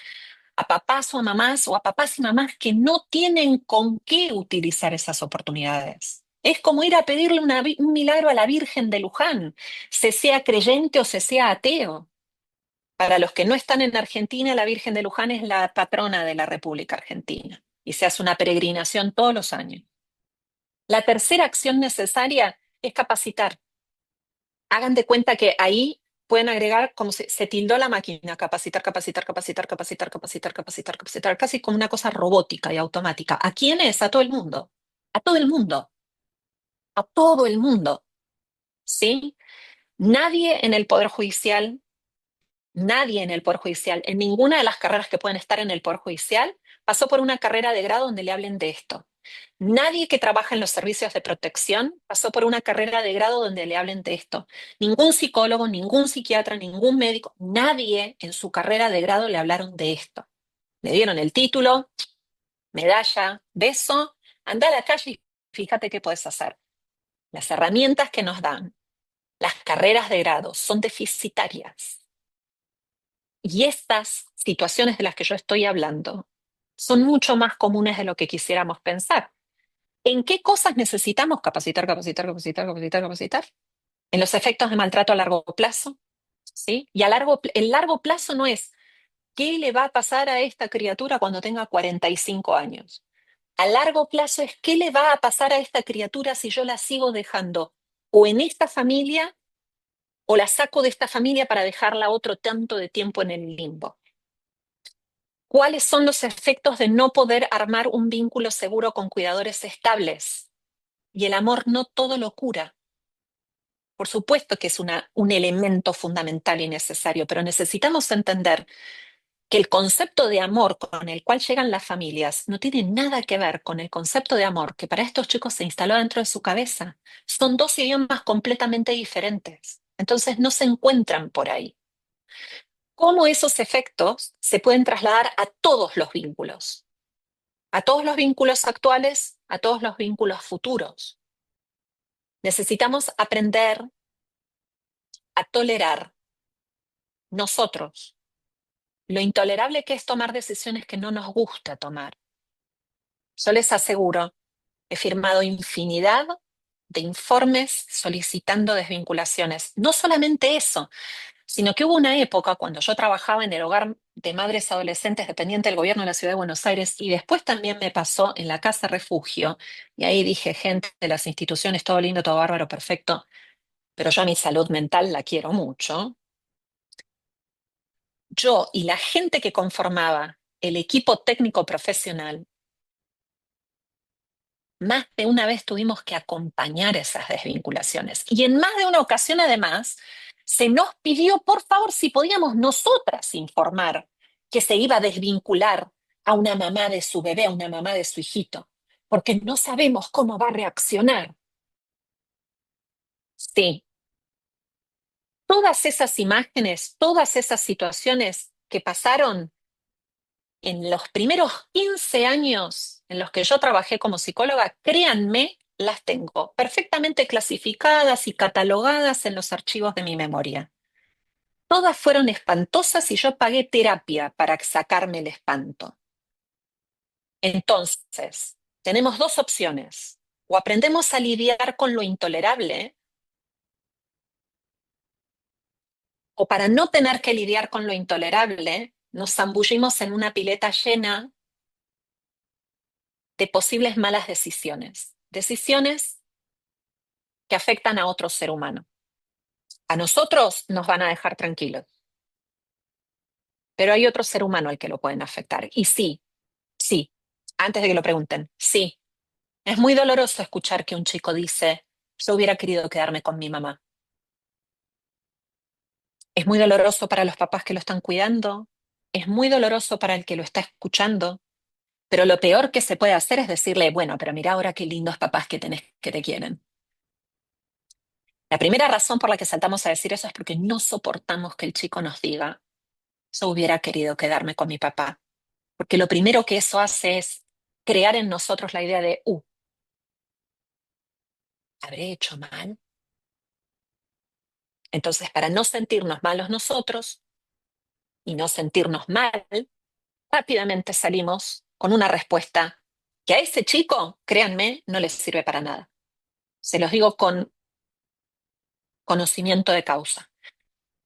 a papás o a mamás o a papás y mamás que no tienen con qué utilizar esas oportunidades. Es como ir a pedirle un milagro a la Virgen de Luján, se sea creyente o se sea ateo. Para los que no están en Argentina, la Virgen de Luján es la patrona de la República Argentina y se hace una peregrinación todos los años. La tercera acción necesaria es capacitar. Hagan de cuenta que ahí pueden agregar como se tildó la máquina, capacitar, capacitar, capacitar, capacitar, capacitar, capacitar, capacitar, casi como una cosa robótica y automática. ¿A quién es? A todo el mundo. A todo el mundo. A todo el mundo. ¿Sí? Nadie en el Poder Judicial, nadie en el Poder Judicial, en ninguna de las carreras que pueden estar en el Poder Judicial, pasó por una carrera de grado donde le hablen de esto. Nadie que trabaja en los servicios de protección pasó por una carrera de grado donde le hablen de esto. Ningún psicólogo, ningún psiquiatra, ningún médico, nadie en su carrera de grado le hablaron de esto. Le dieron el título, medalla, beso, anda a la calle y fíjate qué puedes hacer. Las herramientas que nos dan las carreras de grado son deficitarias. Y estas situaciones de las que yo estoy hablando son mucho más comunes de lo que quisiéramos pensar. ¿En qué cosas necesitamos capacitar, capacitar, capacitar, capacitar, capacitar? En los efectos de maltrato a largo plazo, ¿sí? Y el largo plazo no es qué le va a pasar a esta criatura cuando tenga 45 años. A largo plazo es qué le va a pasar a esta criatura si yo la sigo dejando o en esta familia o la saco de esta familia para dejarla otro tanto de tiempo en el limbo. ¿Cuáles son los efectos de no poder armar un vínculo seguro con cuidadores estables? Y el amor no todo lo cura. Por supuesto que es un elemento fundamental y necesario, pero necesitamos entender que el concepto de amor con el cual llegan las familias no tiene nada que ver con el concepto de amor que para estos chicos se instaló dentro de su cabeza. Son dos idiomas completamente diferentes. Entonces no se encuentran por ahí. ¿Cómo esos efectos se pueden trasladar a todos los vínculos actuales, a todos los vínculos futuros? Necesitamos aprender a tolerar nosotros lo intolerable que es tomar decisiones que no nos gusta tomar. Yo les aseguro, he firmado infinidad de informes solicitando desvinculaciones. No solamente eso, sino que hubo una época cuando yo trabajaba en el hogar de madres adolescentes dependiente del gobierno de la Ciudad de Buenos Aires y después también me pasó en la casa refugio. Y ahí dije, gente de las instituciones, todo lindo, todo bárbaro, perfecto, pero yo a mi salud mental la quiero mucho. Yo y la gente que conformaba el equipo técnico profesional, más de una vez tuvimos que acompañar esas desvinculaciones. Y en más de una ocasión, además, se nos pidió, por favor, si podíamos nosotras informar que se iba a desvincular a una mamá de su bebé, a una mamá de su hijito, porque no sabemos cómo va a reaccionar. Sí, todas esas imágenes, todas esas situaciones que pasaron en los primeros 15 años en los que yo trabajé como psicóloga, créanme, las tengo perfectamente clasificadas y catalogadas en los archivos de mi memoria. Todas fueron espantosas y yo pagué terapia para sacarme el espanto. Entonces, tenemos dos opciones. O aprendemos a lidiar con lo intolerable, o para no tener que lidiar con lo intolerable, nos zambullimos en una pileta llena de posibles malas decisiones. Decisiones que afectan a otro ser humano. A nosotros nos van a dejar tranquilos, pero hay otro ser humano al que lo pueden afectar. Y sí, sí, antes de que lo pregunten, sí, es muy doloroso escuchar que un chico dice, yo hubiera querido quedarme con mi mamá. Es muy doloroso para los papás que lo están cuidando, es muy doloroso para el que lo está escuchando, pero lo peor que se puede hacer es decirle, bueno, pero mira ahora qué lindos papás que tenés que te quieren. La primera razón por la que saltamos a decir eso es porque no soportamos que el chico nos diga, yo hubiera querido quedarme con mi papá. Porque lo primero que eso hace es crear en nosotros la idea de, ¿habré hecho mal? Entonces, para no sentirnos malos nosotros y no sentirnos mal, rápidamente salimos con una respuesta que a ese chico, créanme, no les sirve para nada. Se los digo con conocimiento de causa.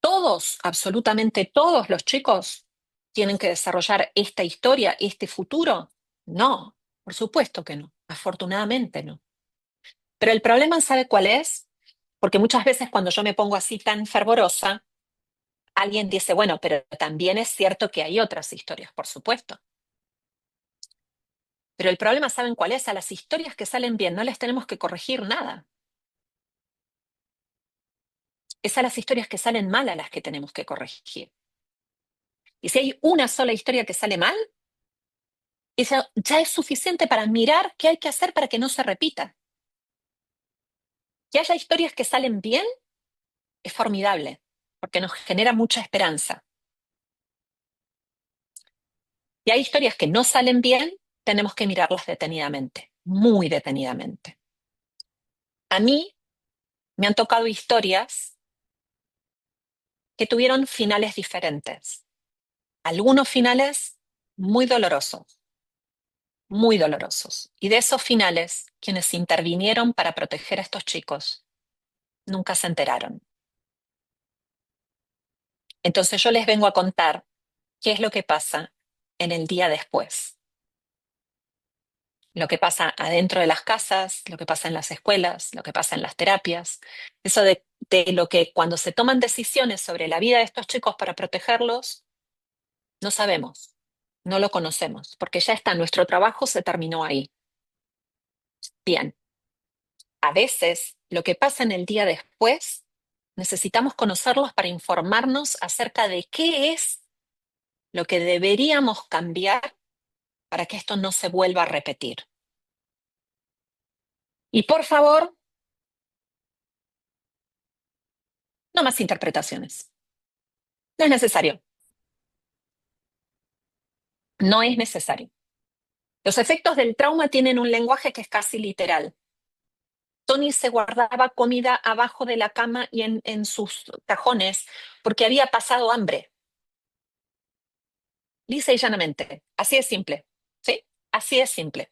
Todos, absolutamente todos los chicos tienen que desarrollar esta historia, este futuro. No, por supuesto que no. Afortunadamente no. Pero el problema, ¿sabe cuál es? Porque muchas veces cuando yo me pongo así tan fervorosa, alguien dice, bueno, pero también es cierto que hay otras historias, por supuesto. Pero el problema, ¿saben cuál es? A las historias que salen bien no les tenemos que corregir nada. Es a las historias que salen mal a las que tenemos que corregir. Y si hay una sola historia que sale mal, eso ya es suficiente para mirar qué hay que hacer para que no se repita. Que haya historias que salen bien es formidable, porque nos genera mucha esperanza. Y hay historias que no salen bien, tenemos que mirarlas detenidamente, muy detenidamente. A mí me han tocado historias que tuvieron finales diferentes, algunos finales muy dolorosos, muy dolorosos. Y de esos finales, quienes intervinieron para proteger a estos chicos nunca se enteraron. Entonces yo les vengo a contar qué es lo que pasa en el día después. Lo que pasa adentro de las casas, lo que pasa en las escuelas, lo que pasa en las terapias. Eso de lo que cuando se toman decisiones sobre la vida de estos chicos para protegerlos, no sabemos, no lo conocemos, porque ya está, nuestro trabajo se terminó ahí. Bien, a veces lo que pasa en el día después, necesitamos conocerlos para informarnos acerca de qué es lo que deberíamos cambiar para que esto no se vuelva a repetir. Y por favor, no más interpretaciones. No es necesario. No es necesario. Los efectos del trauma tienen un lenguaje que es casi literal. Tony se guardaba comida abajo de la cama y en sus cajones porque había pasado hambre. Lisa y llanamente. Así es simple. ¿Sí? Así es simple.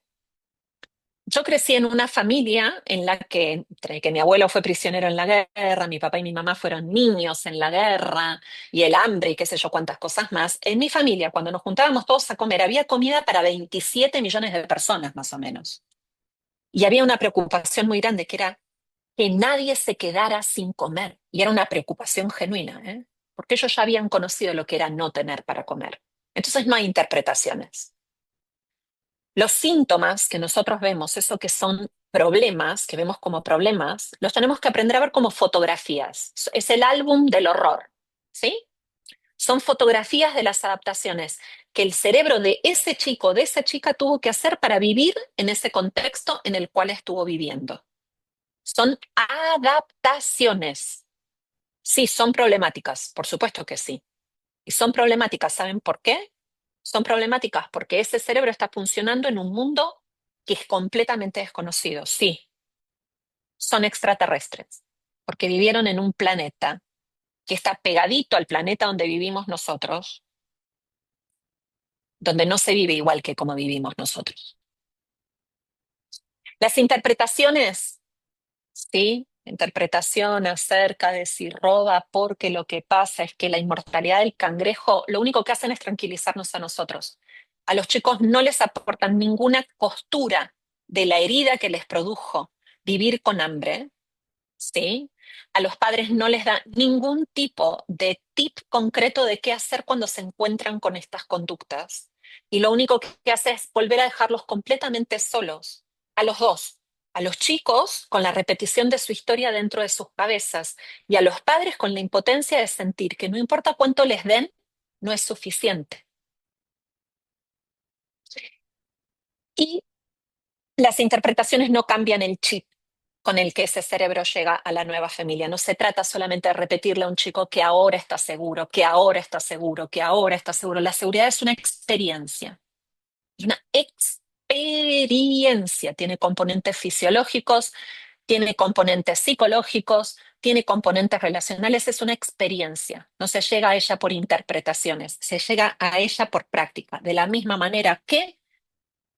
Yo crecí en una familia en la que, entre que mi abuelo fue prisionero en la guerra, mi papá y mi mamá fueron niños en la guerra, y el hambre y qué sé yo cuántas cosas más. En mi familia, cuando nos juntábamos todos a comer, había comida para 27 millones de personas, más o menos. Y había una preocupación muy grande, que era que nadie se quedara sin comer. Y era una preocupación genuina, ¿eh? Porque ellos ya habían conocido lo que era no tener para comer. Entonces no hay interpretaciones. Los síntomas que nosotros vemos, eso que son problemas, que vemos como problemas, los tenemos que aprender a ver como fotografías. Es el álbum del horror, ¿sí? Son fotografías de las adaptaciones que el cerebro de ese chico, de esa chica tuvo que hacer para vivir en ese contexto en el cual estuvo viviendo. Son adaptaciones. Sí, son problemáticas, por supuesto que sí. Y son problemáticas, ¿saben por qué? Son problemáticas porque ese cerebro está funcionando en un mundo que es completamente desconocido. Sí, son extraterrestres, porque vivieron en un planeta que está pegadito al planeta donde vivimos nosotros, donde no se vive igual que como vivimos nosotros. Las interpretaciones, sí, interpretación acerca de si roba porque lo que pasa es que la inmortalidad del cangrejo, lo único que hacen es tranquilizarnos a nosotros. A los chicos no les aportan ninguna costura de la herida que les produjo vivir con hambre, ¿sí? A los padres no les da ningún tipo de tip concreto de qué hacer cuando se encuentran con estas conductas. Y lo único que hace es volver a dejarlos completamente solos, a los dos, a los chicos con la repetición de su historia dentro de sus cabezas y a los padres con la impotencia de sentir que no importa cuánto les den, no es suficiente. Y las interpretaciones no cambian el chip con el que ese cerebro llega a la nueva familia. No se trata solamente de repetirle a un chico que ahora está seguro, que ahora está seguro, que ahora está seguro. La seguridad es una experiencia. Es una experiencia. Tiene componentes fisiológicos, tiene componentes psicológicos, tiene componentes relacionales. Es una experiencia. No se llega a ella por interpretaciones, se llega a ella por práctica. De la misma manera que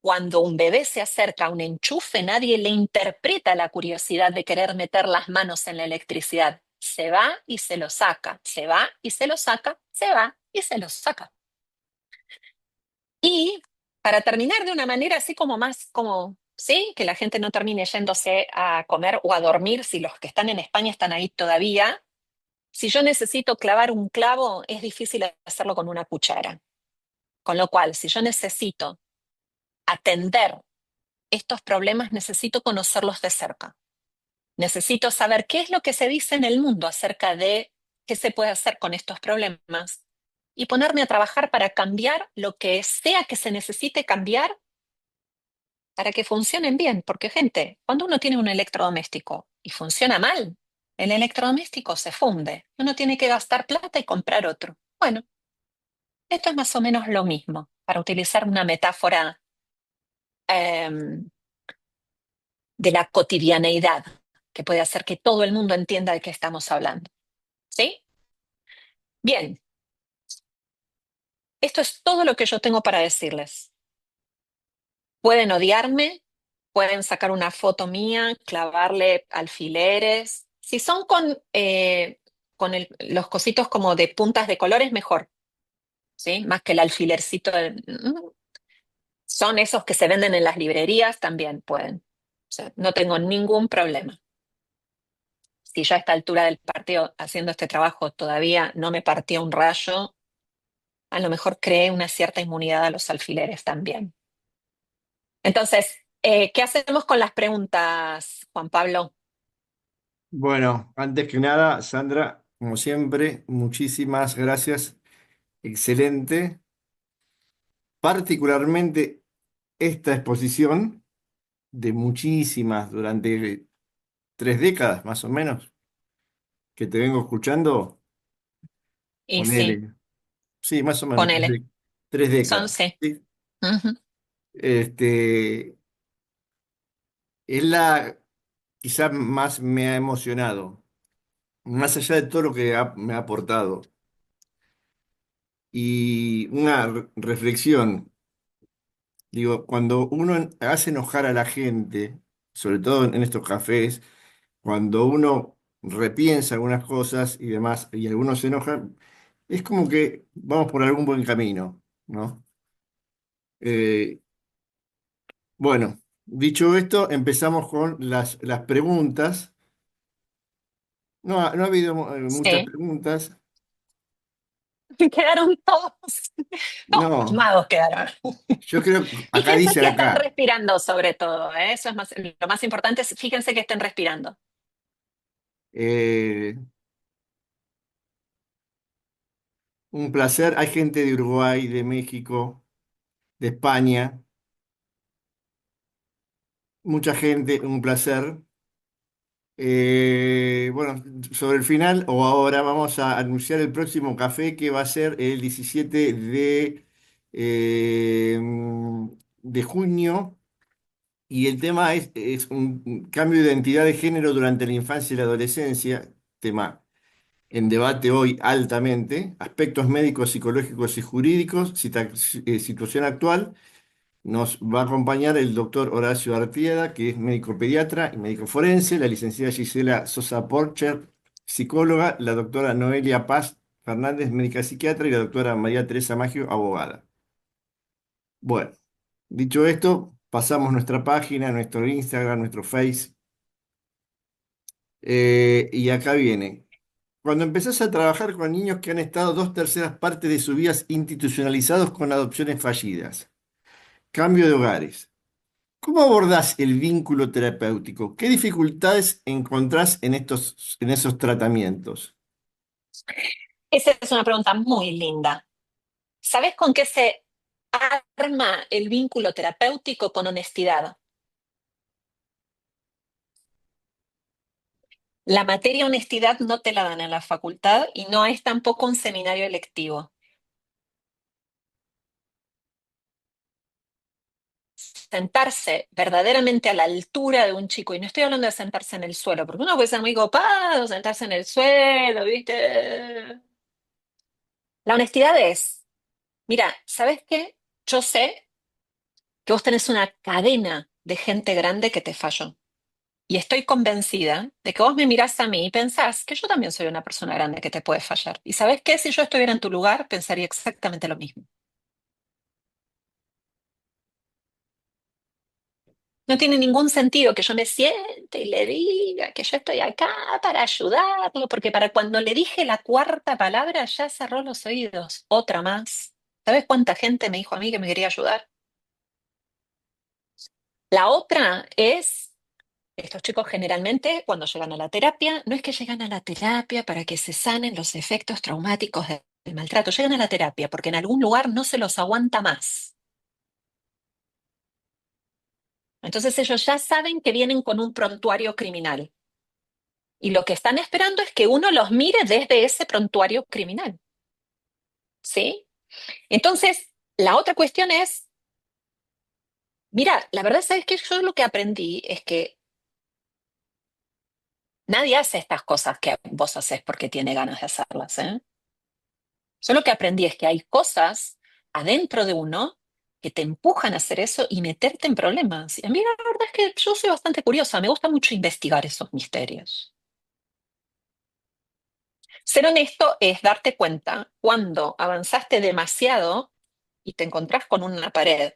cuando un bebé se acerca a un enchufe, nadie le interpreta la curiosidad de querer meter las manos en la electricidad. Se va y se lo saca, se va y se lo saca, se va y se lo saca. Y para terminar de una manera así como más como, ¿sí? Que la gente no termine yéndose a comer o a dormir si los que están en España están ahí todavía. Si yo necesito clavar un clavo, es difícil hacerlo con una cuchara. Con lo cual, si yo necesito atender estos problemas, necesito conocerlos de cerca. Necesito saber qué es lo que se dice en el mundo acerca de qué se puede hacer con estos problemas y ponerme a trabajar para cambiar lo que sea que se necesite cambiar para que funcionen bien. Porque, gente, cuando uno tiene un electrodoméstico y funciona mal, el electrodoméstico se funde. Uno tiene que gastar plata y comprar otro. Bueno, esto es más o menos lo mismo, para utilizar una metáfora em, de la cotidianeidad, que puede hacer que todo el mundo entienda de qué estamos hablando. ¿Sí? Bien, esto es todo lo que yo tengo para decirles. Pueden odiarme, pueden sacar una foto mía, clavarle alfileres. Si son los cositos como de puntas de colores, mejor, ¿sí? Más que el alfilercito. Son esos que se venden en las librerías, también pueden. O sea, no tengo ningún problema. Si ya a esta altura del partido, haciendo este trabajo, todavía no me partió un rayo, a lo mejor creé una cierta inmunidad a los alfileres también. Entonces, ¿qué hacemos con las preguntas, Juan Pablo? Bueno, antes que nada, Sandra, como siempre, muchísimas gracias. Excelente. Particularmente esta exposición de muchísimas, durante 3 décadas más o menos, que te vengo escuchando, Y sí, ponele. Sí, más o menos ponele. 3 décadas. Son sí. ¿Sí? Ujú. Este, es la quizá más me ha emocionado, más allá de todo lo que me ha aportado. Y una reflexión, digo, cuando uno hace enojar a la gente, sobre todo en estos cafés, cuando uno repiensa algunas cosas y demás, y algunos se enojan, es como que vamos por algún buen camino, ¿no? Eh, bueno, dicho esto, empezamos con las preguntas. No ha habido muchas Sí. preguntas. Quedaron todos No, pasmados quedaron. yo creo que acá Fíjense dicen que estén acá, respirando sobre todo, ¿eh? Eso es lo más importante, fíjense que estén respirando. eh, un placer. Hay gente de Uruguay, de México, de España, mucha gente, un placer. Bueno, sobre el final o ahora vamos a anunciar el próximo café que va a ser el 17 eh, de junio y el tema es un cambio de identidad de género durante la infancia y la adolescencia, tema en debate hoy altamente, aspectos médicos, psicológicos y jurídicos, situación actual. Nos va a acompañar el doctor Horacio Artieda, que es médico pediatra y médico forense, la licenciada Gisela Sosa Porcher, psicóloga, la doctora Noelia Paz Fernández, médica psiquiatra, y la doctora María Teresa Maggio, abogada. Bueno, dicho esto, pasamos nuestra página, nuestro Instagram, nuestro Face, y acá viene. Cuando empezás a trabajar con niños que han estado 2/3 partes de sus vidas institucionalizados con adopciones fallidas, cambio de hogares. ¿Cómo abordás el vínculo terapéutico? ¿Qué dificultades encontrás en esos tratamientos? Esa es una pregunta muy linda. ¿Sabes con qué se arma el vínculo terapéutico? Con honestidad. La materia honestidad no te la dan en la facultad y no es tampoco un seminario electivo. Sentarse verdaderamente a la altura de un chico, y no estoy hablando de sentarse en el suelo, porque uno puede ser muy copado, sentarse en el suelo, ¿viste? La honestidad es, mira, ¿sabes qué? Yo sé que vos tenés una cadena de gente grande que te falló. Y estoy convencida de que vos me mirás a mí y pensás que yo también soy una persona grande que te puede fallar. ¿Y sabes qué? Si yo estuviera en tu lugar, pensaría exactamente lo mismo. No tiene ningún sentido que yo me siente y le diga que yo estoy acá para ayudarlo, porque para cuando le dije la cuarta palabra ya cerró los oídos. Otra más. ¿Sabes cuánta gente me dijo a mí que me quería ayudar? La otra es, estos chicos generalmente cuando llegan a la terapia, no es que llegan a la terapia para que se sanen los efectos traumáticos del maltrato, llegan a la terapia porque en algún lugar no se los aguanta más. Entonces ellos ya saben que vienen con un prontuario criminal. Y lo que están esperando es que uno los mire desde ese prontuario criminal, ¿sí? Entonces, la otra cuestión es, mira, la verdad, ¿sabes qué? Yo lo que aprendí es que nadie hace estas cosas que vos haces porque tiene ganas de hacerlas, ¿eh? Yo lo que aprendí es que hay cosas adentro de uno que te empujan a hacer eso y meterte en problemas. Y a mí la verdad es que yo soy bastante curiosa, me gusta mucho investigar esos misterios. Ser honesto es darte cuenta cuando avanzaste demasiado y te encontrás con una pared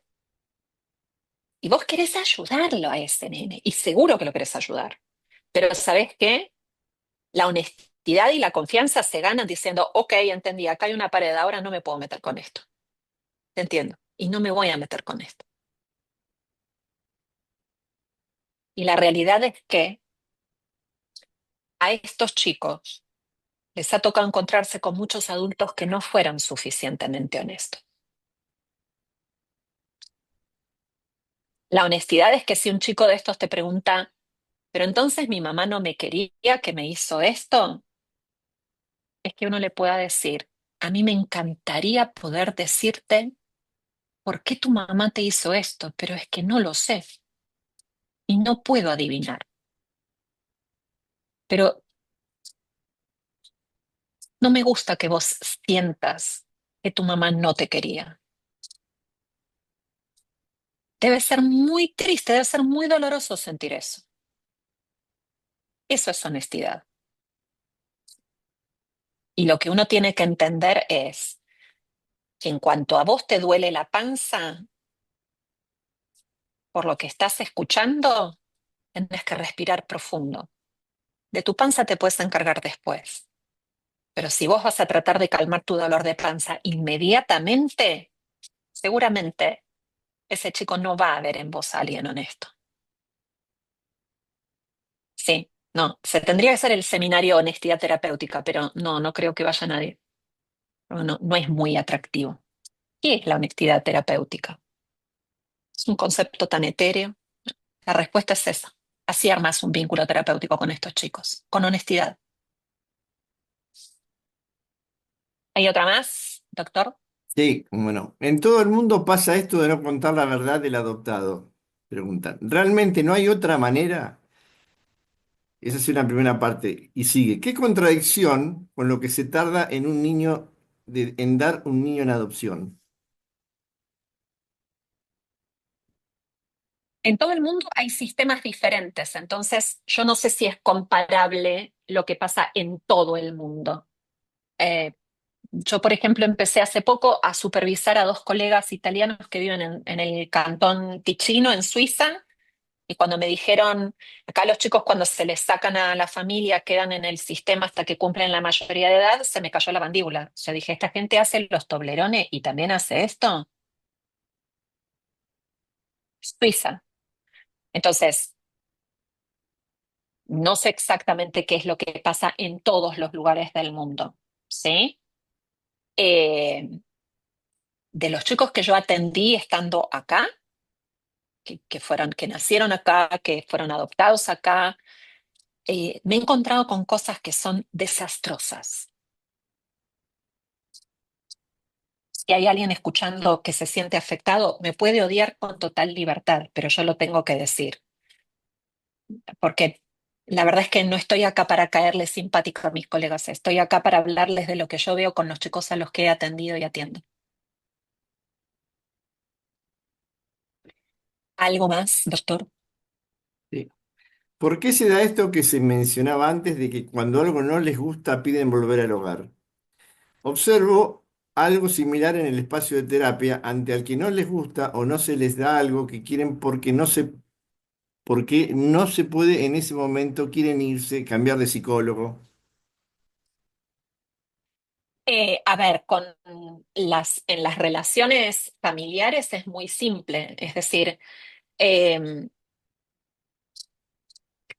y vos querés ayudarlo a ese nene y seguro que lo querés ayudar. Pero ¿sabés qué? La honestidad y la confianza se ganan diciendo, ok, entendí, acá hay una pared, ahora no me puedo meter con esto. Te entiendo. Y no me voy a meter con esto. Y la realidad es que a estos chicos les ha tocado encontrarse con muchos adultos que no fueron suficientemente honestos. La honestidad es que si un chico de estos te pregunta, pero entonces mi mamá no me quería, que me hizo esto, es que uno le pueda decir, a mí me encantaría poder decirte por qué tu mamá te hizo esto, pero es que no lo sé y no puedo adivinar. Pero no me gusta que vos sientas que tu mamá no te quería. Debe ser muy triste, debe ser muy doloroso sentir eso. Eso es honestidad. Y lo que uno tiene que entender es que en cuanto a vos te duele la panza por lo que estás escuchando, tenés que respirar profundo. De tu panza te puedes encargar después. Pero si vos vas a tratar de calmar tu dolor de panza inmediatamente, seguramente ese chico no va a ver en vos a alguien honesto. Sí, no, se tendría que hacer el seminario Honestidad Terapéutica, pero no, no creo que vaya nadie. No, no, no es muy atractivo. ¿Qué es la honestidad terapéutica? Es un concepto tan etéreo. La respuesta es esa. Así armas un vínculo terapéutico con estos chicos, con honestidad. ¿Hay otra más, doctor? Sí, bueno, en todo el mundo pasa esto de no contar la verdad del adoptado. Preguntan, ¿realmente no hay otra manera? Esa es una primera parte. Y sigue, ¿qué contradicción con lo que se tarda en un niño, en dar un niño en adopción? En todo el mundo hay sistemas diferentes, entonces yo no sé si es comparable lo que pasa en todo el mundo. Eh, yo, por ejemplo, empecé hace poco a supervisar a dos colegas italianos que viven en el cantón Ticino, en Suiza, y cuando me dijeron, acá los chicos cuando se les sacan a la familia quedan en el sistema hasta que cumplen la mayoría de edad, se me cayó la mandíbula. Yo dije, ¿esta gente hace los toblerones y también hace esto? Suiza. Entonces, no sé exactamente qué es lo que pasa en todos los lugares del mundo, ¿sí? Eh, de los chicos que yo atendí estando acá, que nacieron acá, que fueron adoptados acá, me he encontrado con cosas que son desastrosas. Si hay alguien escuchando que se siente afectado, me puede odiar con total libertad, pero yo lo tengo que decir, porque la verdad es que no estoy acá para caerles simpático a mis colegas, estoy acá para hablarles de lo que yo veo con los chicos a los que he atendido y atiendo. ¿Algo más, doctor? Sí. ¿Por qué se da esto que se mencionaba antes de que cuando algo no les gusta piden volver al hogar? Observo algo similar en el espacio de terapia ante al que no les gusta o no se les da algo que quieren porque no se puede en ese momento, quieren irse, cambiar de psicólogo. A ver, en las relaciones familiares es muy simple, es decir, eh,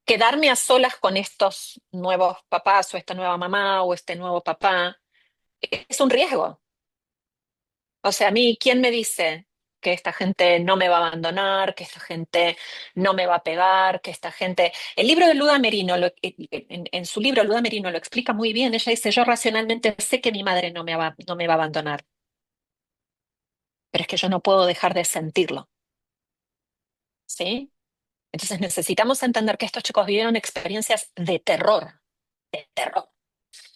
quedarme a solas con estos nuevos papás o esta nueva mamá o este nuevo papá es un riesgo. O sea, a mí, ¿quién me dice que esta gente no me va a abandonar, que esta gente no me va a pegar, que esta gente... El libro de Luda Merino, en su libro Luda Merino lo explica muy bien. Ella dice, yo racionalmente sé que mi madre no me va a abandonar, pero es que yo no puedo dejar de sentirlo, ¿sí? Entonces necesitamos entender que estos chicos vivieron experiencias de terror, de terror.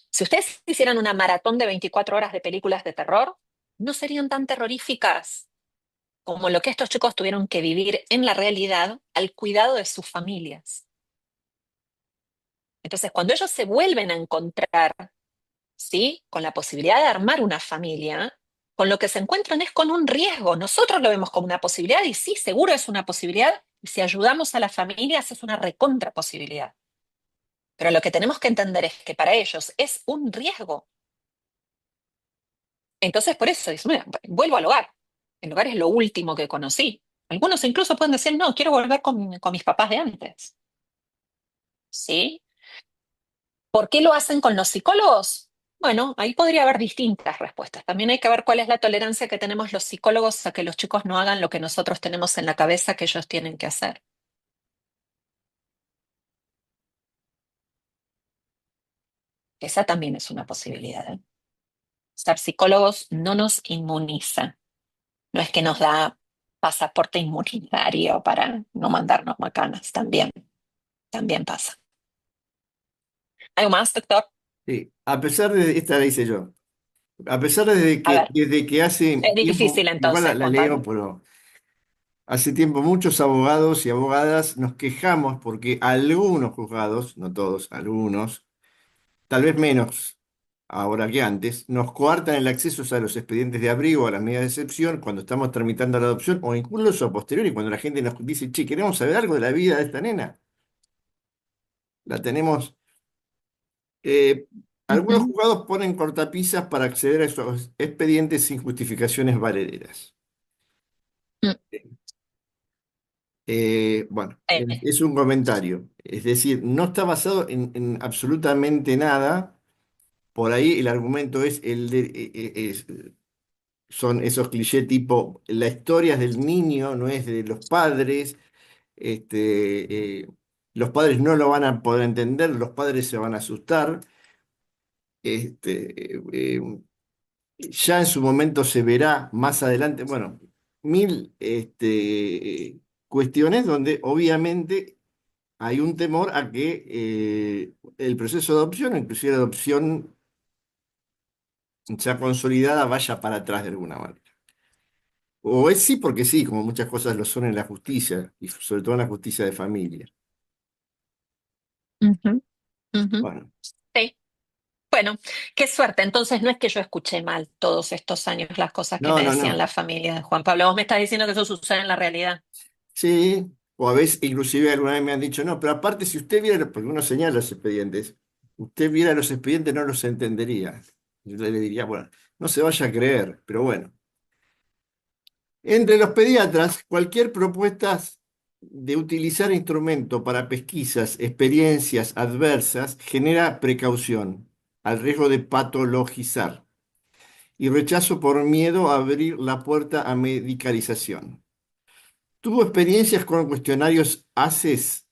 Si ustedes hicieran una maratón de 24 horas de películas de terror, no serían tan terroríficas. como lo que estos chicos tuvieron que vivir en la realidad al cuidado de sus familias. Entonces, cuando ellos se vuelven a encontrar, ¿sí? Con la posibilidad de armar una familia, con lo que se encuentran es con un riesgo. Nosotros lo vemos como una posibilidad y sí, seguro es una posibilidad. Y si ayudamos a las familias es una recontra posibilidad. Pero lo que tenemos que entender es que para ellos es un riesgo. Entonces, por eso, dice, "Mira, vuelvo al hogar. El hogar es lo último que conocí. Algunos incluso pueden decir, no, quiero volver con mis papás de antes. ¿Sí? ¿Por qué lo hacen con los psicólogos? Bueno, ahí podría haber distintas respuestas. También hay que ver cuál es la tolerancia que tenemos los psicólogos a que los chicos no hagan lo que nosotros tenemos en la cabeza que ellos tienen que hacer. Esa también es una posibilidad, ¿eh? Ser psicólogos no nos inmuniza. No es que nos da pasaporte inmunitario para no mandarnos macanas. También pasa. ¿Algo más, doctor? Sí, a pesar de, esta la hice yo, a pesar de A que ver, desde que hace es tiempo, difícil igual entonces, la Juan leo, Pablo. pero hace tiempo muchos abogados y abogadas nos quejamos porque algunos juzgados, no todos, algunos, tal vez menos ahora que antes, nos coartan el acceso a los expedientes de abrigo, a las medidas de excepción, cuando estamos tramitando la adopción o incluso a posteriori, cuando la gente nos dice, che, queremos saber algo de la vida de esta nena. La tenemos. eh, Algunos Ujú. juzgados ponen cortapisas para acceder a esos expedientes sin justificaciones valederas. Mm, Bueno, eh, es un comentario. Es decir, no está basado en absolutamente nada. Por ahí el argumento es son esos clichés tipo, la historia es del niño, no es de los padres. Los padres no lo van a poder entender, los padres se van a asustar. Este, ya en su momento se verá más adelante, bueno, mil cuestiones donde obviamente hay un temor a que el proceso de adopción, inclusive la adopción ya consolidada, vaya para atrás de alguna manera. O es sí porque sí, como muchas cosas lo son en la justicia, y sobre todo en la justicia de familia. ujú, ujú. Bueno, Sí. Bueno, qué suerte. Entonces no es que yo escuché mal todos estos años las cosas que no, me no, decían no. la familia de Juan Pablo. Vos me estás diciendo que eso sucede en la realidad. Sí, o a veces inclusive alguna vez me han dicho, no, pero aparte si usted viera, porque uno señala los expedientes, usted viera los expedientes no los entendería. Yo le diría, bueno, no se vaya a creer, pero bueno. Entre los pediatras, cualquier propuesta de utilizar instrumento para pesquisas, experiencias adversas, genera precaución, al riesgo de patologizar, y rechazo por miedo a abrir la puerta a medicalización. ¿Tuvo experiencias con cuestionarios ACES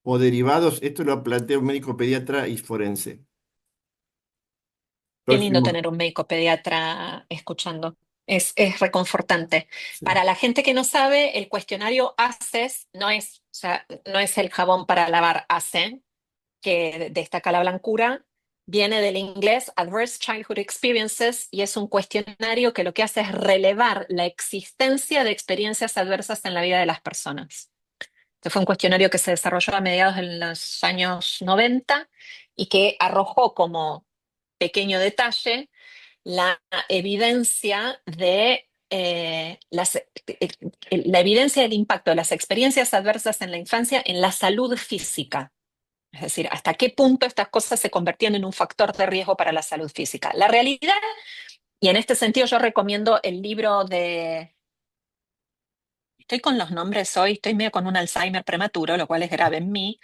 o derivados? Esto lo plantea un médico pediatra y forense. Qué lindo Próximo. tener un médico pediatra escuchando. Es reconfortante. Sí. Para la gente que no sabe, el cuestionario ACES no es, o sea, no es el jabón para lavar ACE, que destaca la blancura, viene del inglés Adverse Childhood Experiences y es un cuestionario que lo que hace es relevar la existencia de experiencias adversas en la vida de las personas. Este fue un cuestionario que se desarrolló a mediados de los años 90 y que arrojó como pequeño detalle evidencia de la evidencia del impacto de las experiencias adversas en la infancia en la salud física. Es decir, hasta qué punto estas cosas se convertían en un factor de riesgo para la salud física. La realidad, y en este sentido yo recomiendo el libro de... Estoy con los nombres hoy, estoy medio con un Alzheimer prematuro, lo cual es grave en mí.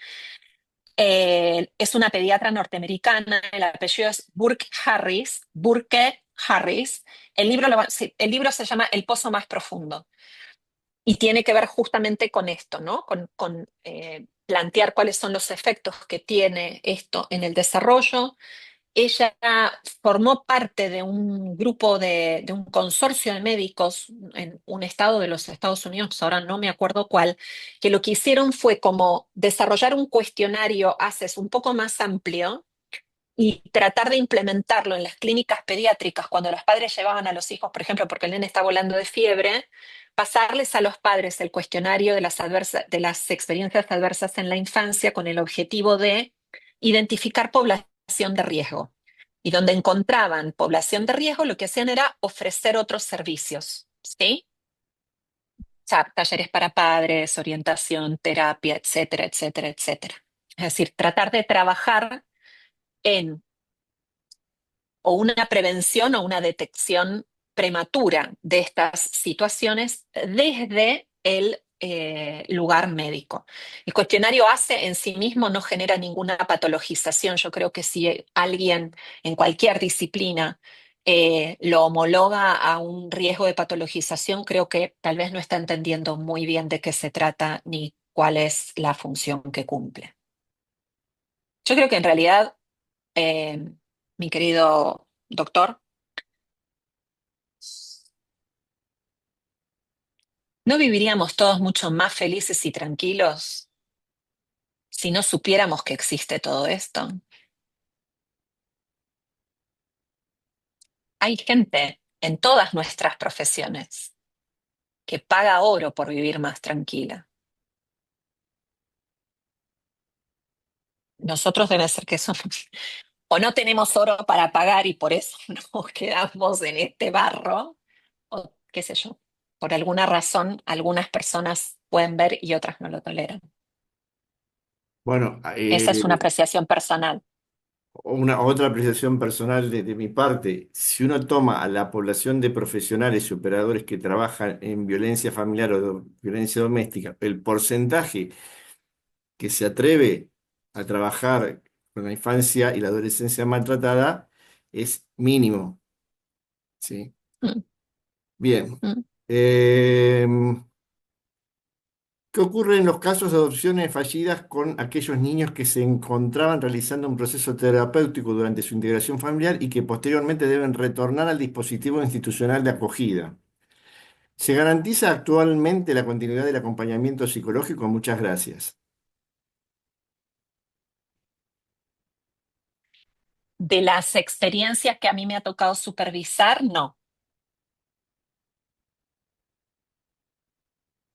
Es una pediatra norteamericana, el apellido es Burke Harris, Burke Harris. Sí, el libro se llama El pozo más profundo y tiene que ver justamente con esto, ¿no? Con plantear cuáles son los efectos que tiene esto en el desarrollo. Ella formó parte de un grupo de un consorcio de médicos en un estado de los Estados Unidos, ahora no me acuerdo cuál, que lo que hicieron fue como desarrollar un cuestionario ACES un poco más amplio y tratar de implementarlo en las clínicas pediátricas cuando los padres llevaban a los hijos, por ejemplo, porque el nene está volando de fiebre, pasarles a los padres el cuestionario de de las experiencias adversas en la infancia con el objetivo de identificar población de riesgo. Y donde encontraban población de riesgo, lo que hacían era ofrecer otros servicios, ¿sí? O sea, talleres para padres, orientación, terapia, etcétera, etcétera, etcétera. Es decir, tratar de trabajar en o una prevención o una detección prematura de estas situaciones desde el lugar médico. El cuestionario ACE en sí mismo no genera ninguna patologización. Yo creo que si alguien en cualquier disciplina lo homologa a un riesgo de patologización, creo que tal vez no está entendiendo muy bien de qué se trata ni cuál es la función que cumple. Yo creo que en realidad, eh, mi querido doctor, ¿no viviríamos todos mucho más felices y tranquilos si no supiéramos que existe todo esto? Hay gente en todas nuestras profesiones que paga oro por vivir más tranquila. Nosotros debe ser que somos, o no tenemos oro para pagar y por eso nos quedamos en este barro, o qué sé yo. Por alguna razón, algunas personas pueden ver y otras no lo toleran. Bueno, Esa es una apreciación personal. una otra apreciación personal de mi parte, si uno toma a la población de profesionales y operadores que trabajan en violencia familiar o violencia doméstica, el porcentaje que se atreve a trabajar con la infancia y la adolescencia maltratada es mínimo, ¿sí? Mm, Bien. mm. Em, ¿Qué ocurre en los casos de adopciones fallidas con aquellos niños que se encontraban realizando un proceso terapéutico durante su integración familiar y que posteriormente deben retornar al dispositivo institucional de acogida? ¿Se garantiza actualmente la continuidad del acompañamiento psicológico? Muchas gracias. De las experiencias que a mí me ha tocado supervisar, no.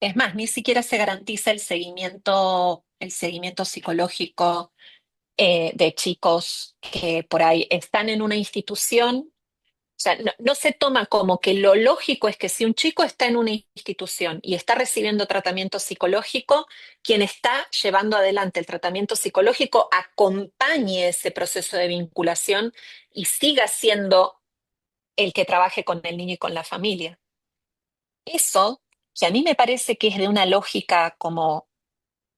Es más, ni siquiera se garantiza el seguimiento psicológico de chicos que por ahí están en una institución. O sea, no se toma como que lo lógico es que si un chico está en una institución y está recibiendo tratamiento psicológico, quien está llevando adelante el tratamiento psicológico acompañe ese proceso de vinculación y siga siendo el que trabaje con el niño y con la familia. Eso, que a mí me parece que es de una lógica como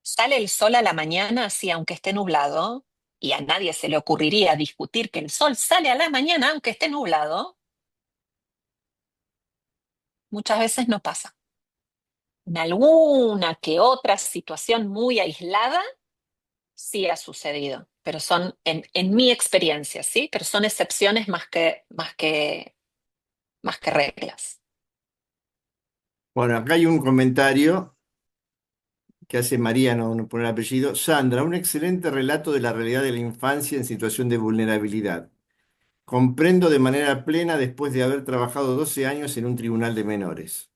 sale el sol a la mañana, así aunque esté nublado, y a nadie se le ocurriría discutir que el sol sale a la mañana aunque esté nublado, muchas veces no pasa. En alguna que otra situación muy aislada, sí ha sucedido, pero son, en mi experiencia, ¿sí? Pero son excepciones más que reglas. Bueno, acá hay un comentario que hace María, no pone el apellido. Sandra, un excelente relato de la realidad de la infancia en situación de vulnerabilidad. Comprendo de manera plena después de haber trabajado 12 años en un tribunal de menores.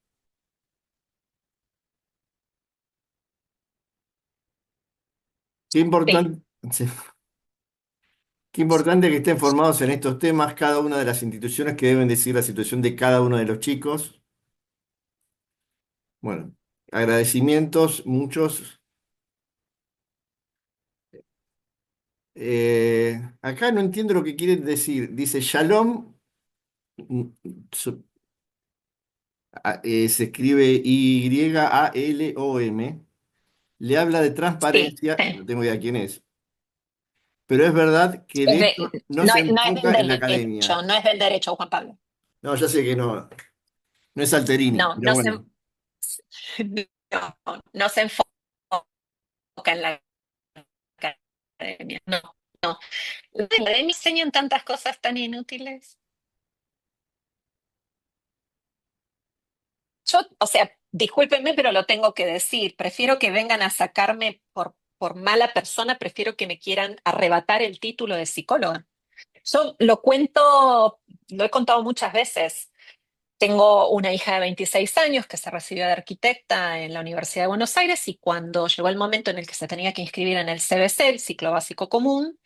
Qué Sí, importante, sí, qué importante que estén formados en estos temas cada una de las instituciones que deben decir la situación de cada uno de los chicos. Bueno, agradecimientos, muchos. Acá no entiendo lo que quieren decir. Dice Shalom, mm, su- se escribe Yalom. Le habla de sí, transparencia, sí. no tengo idea quién es, pero es verdad que de esto no No, se no es del enfoca en la academia. derecho, no es del derecho, Juan Pablo. No, ya sé que no, no es Alterini, No, pero bueno. no se enfoca en la academia. No, no. En la academia enseñan tantas cosas tan inútiles. Yo, o sea, discúlpenme, pero lo tengo que decir. Prefiero que vengan a sacarme por mala persona, prefiero que me quieran arrebatar el título de psicóloga. Yo lo cuento, lo he contado muchas veces. Tengo una hija de 26 años que se recibió de arquitecta en la Universidad de Buenos Aires y cuando llegó el momento en el que se tenía que inscribir en el CBC, el ciclo básico común,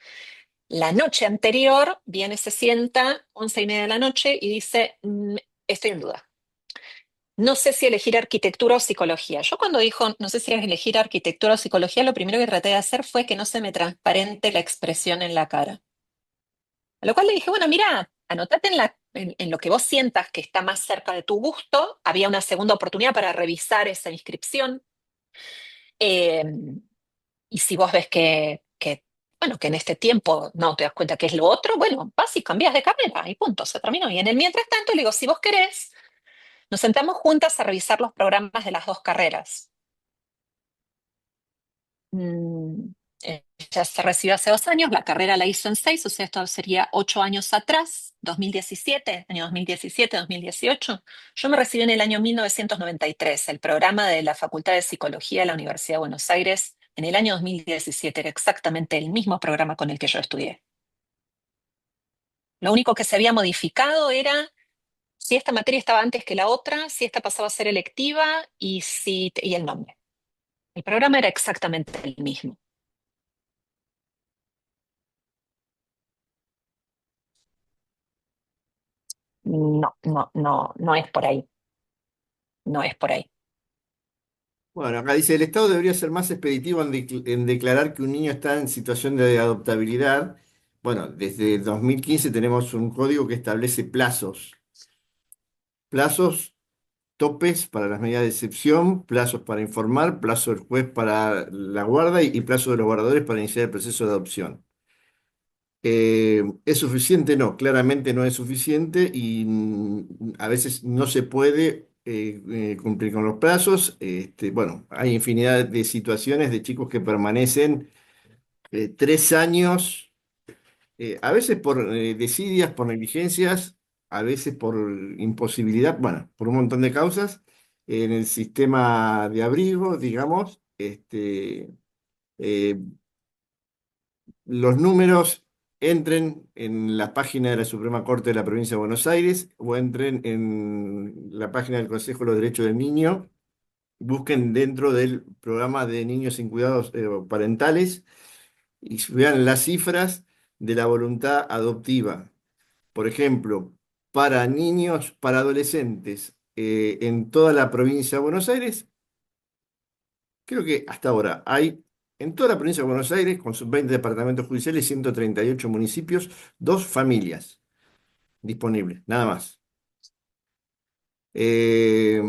la noche anterior viene, se sienta, 11:30 de la noche y dice, estoy en duda. No sé si elegir arquitectura o psicología. Yo cuando dijo, no sé si elegir arquitectura o psicología, lo primero que traté de hacer fue que no se me transparente la expresión en la cara. A lo cual le dije, bueno, mira, anotate en lo que vos sientas que está más cerca de tu gusto. Había una segunda oportunidad para revisar esa inscripción. Eh, y si vos ves bueno, que en este tiempo no te das cuenta que es lo otro, bueno, vas y cambias de carrera y punto, se terminó. Y en el mientras tanto, le digo, si vos querés, nos sentamos juntas a revisar los programas de las dos carreras. Mm, Ella se recibió hace 2 años, la carrera la hizo en 6, o sea, esto sería 8 años atrás, 2017, año 2017, 2018. Yo me recibí en el año 1993, el programa de la Facultad de Psicología de la Universidad de Buenos Aires, en el año 2017, era exactamente el mismo programa con el que yo estudié. Lo único que se había modificado era si esta materia estaba antes que la otra, si esta pasaba a ser electiva y el nombre. El programa era exactamente el mismo. No, no, no, no es por ahí, no es por ahí. Bueno, acá dice, el Estado debería ser más expeditivo en declarar que un niño está en situación de adoptabilidad. Bueno, desde 2015 tenemos un código que establece plazos, topes para las medidas de excepción, plazos para informar, plazo del juez para la guarda y plazo de los guardadores para iniciar el proceso de adopción. ¿Es suficiente? No, claramente no es suficiente y a veces no se puede cumplir con los plazos. Bueno, hay infinidad de situaciones de chicos que permanecen 3 años, a veces por desidias, por negligencias, a veces por imposibilidad, bueno, por un montón de causas, en el sistema de abrigo, digamos. Eh, los números entren en la página de la Suprema Corte de la Provincia de Buenos Aires o entren en la página del Consejo de los Derechos del Niño, busquen dentro del programa de niños sin cuidados parentales y vean las cifras de la voluntad adoptiva. Por ejemplo, para niños, para adolescentes en toda la provincia de Buenos Aires, creo que hasta ahora hay en toda la provincia de Buenos Aires, con sus 20 departamentos judiciales, 138 municipios, dos familias disponibles, nada más. Eh,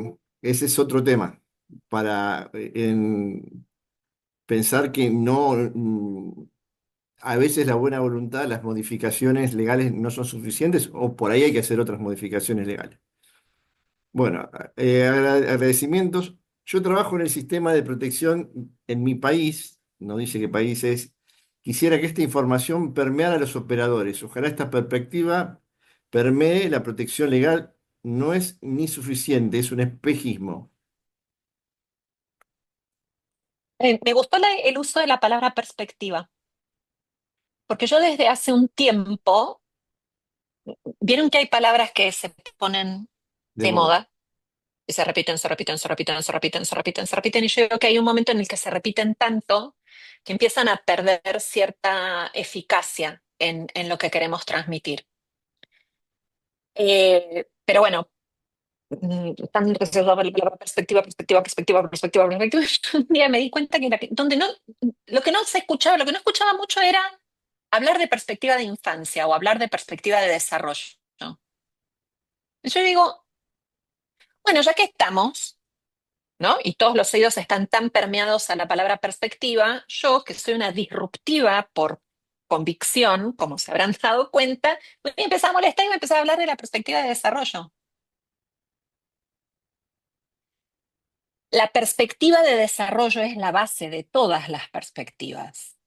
Ese es otro tema para pensar que no, a veces la buena voluntad, las modificaciones legales no son suficientes o por ahí hay que hacer otras modificaciones legales. Bueno, agradecimientos. Yo trabajo en el sistema de protección en mi país, no dice qué país es. Quisiera que esta información permeara a los operadores. Ojalá esta perspectiva permee la protección legal. No es ni suficiente, es un espejismo. Me gustó el uso de la palabra perspectiva, porque yo desde hace un tiempo, vieron que hay palabras que se ponen De de moda. moda y se repiten, se repiten, se repiten, se repiten, se repiten, se repiten, y yo creo que hay un momento en el que se repiten tanto que empiezan a perder cierta eficacia en lo que queremos transmitir. Pero bueno, tan reservada la palabra perspectiva, perspectiva, perspectiva, perspectiva, perspectiva. Un día me di cuenta que donde no, lo que no se escuchaba, lo que no escuchaba mucho era hablar de perspectiva de infancia o hablar de perspectiva de desarrollo. Y yo digo, bueno, ya que estamos, ¿no? Y todos los oídos están tan permeados a la palabra perspectiva, yo, que soy una disruptiva por convicción, como se habrán dado cuenta, me empecé a molestar y me empecé a hablar de la perspectiva de desarrollo. La perspectiva de desarrollo es la base de todas las perspectivas,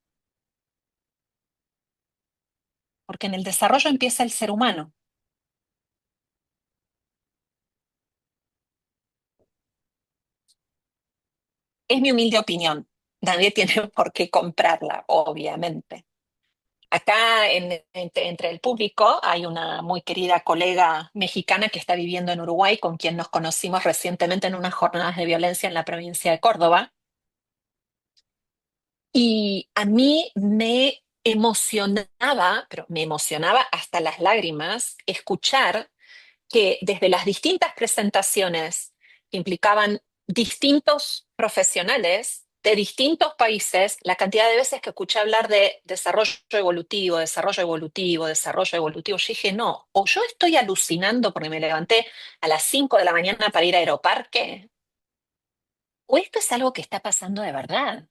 porque en el desarrollo empieza el ser humano. Es mi humilde opinión. Nadie tiene por qué comprarla, obviamente. Acá entre el público hay una muy querida colega mexicana que está viviendo en Uruguay, con quien nos conocimos recientemente en unas jornadas de violencia en la provincia de Córdoba. Y a mí me emocionaba, pero me emocionaba hasta las lágrimas, escuchar que desde las distintas presentaciones que implicaban distintos profesionales de distintos países, la cantidad de veces que escuché hablar de desarrollo evolutivo, desarrollo evolutivo, desarrollo evolutivo, yo dije, no, o yo estoy alucinando porque me levanté a las 5 de la mañana para ir a Aeroparque, o esto es algo que está pasando de verdad.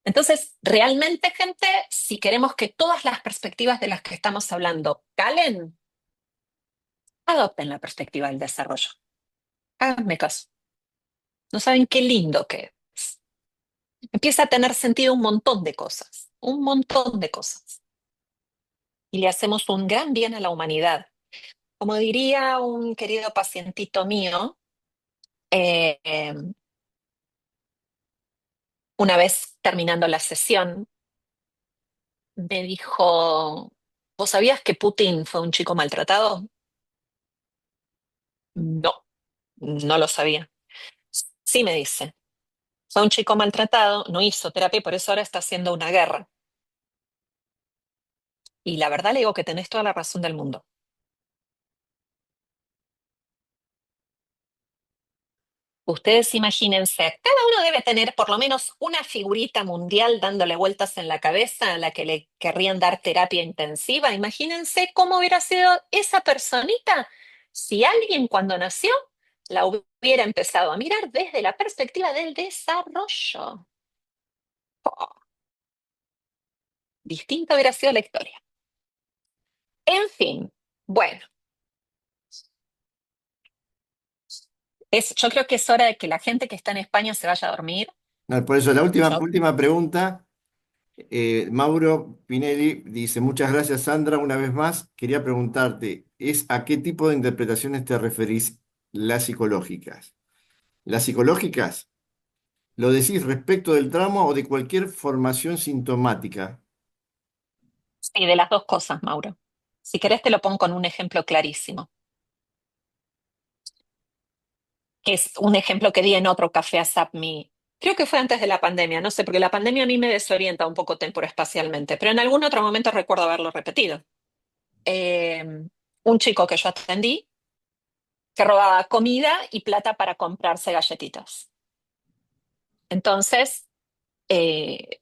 Entonces, realmente, gente, si queremos que todas las perspectivas de las que estamos hablando calen, adopten la perspectiva del desarrollo. Háganme caso. No saben qué lindo que es. Empieza a tener sentido un montón de cosas. Y le hacemos un gran bien a la humanidad. Como diría un querido pacientito mío, eh, eh, una vez terminando la sesión, me dijo, ¿vos sabías que Putin fue un chico maltratado? No, no lo sabía. Sí, me dice, fue un chico maltratado, no hizo terapia y por eso ahora está haciendo una guerra. Y la verdad le digo que tenés toda la razón del mundo. Ustedes imagínense, cada uno debe tener por lo menos una figurita mundial dándole vueltas en la cabeza a la que le querrían dar terapia intensiva. Imagínense cómo hubiera sido esa personita si alguien cuando nació la hubiera empezado a mirar desde la perspectiva del desarrollo. Oh, distinta hubiera sido la historia. En fin, bueno, yo creo que es hora de que la gente que está en España se vaya a dormir. No, por eso, la Yo última pregunta. Mauro Pinelli dice, muchas gracias Sandra, una vez más. Quería preguntarte, ¿a qué tipo de interpretaciones te referís las psicológicas? ¿Las psicológicas? ¿Lo decís respecto del trauma o de cualquier formación sintomática? sí, de las dos cosas, Mauro. Si querés te lo pongo con un ejemplo clarísimo, que es un ejemplo que di en otro café a SAPMI. Creo que fue antes de la pandemia, no sé, porque la pandemia a mí me desorienta un poco temporoespacialmente, pero en algún otro momento recuerdo haberlo repetido. Eh, un chico que yo atendí que robaba comida y plata para comprarse galletitas. Entonces, eh,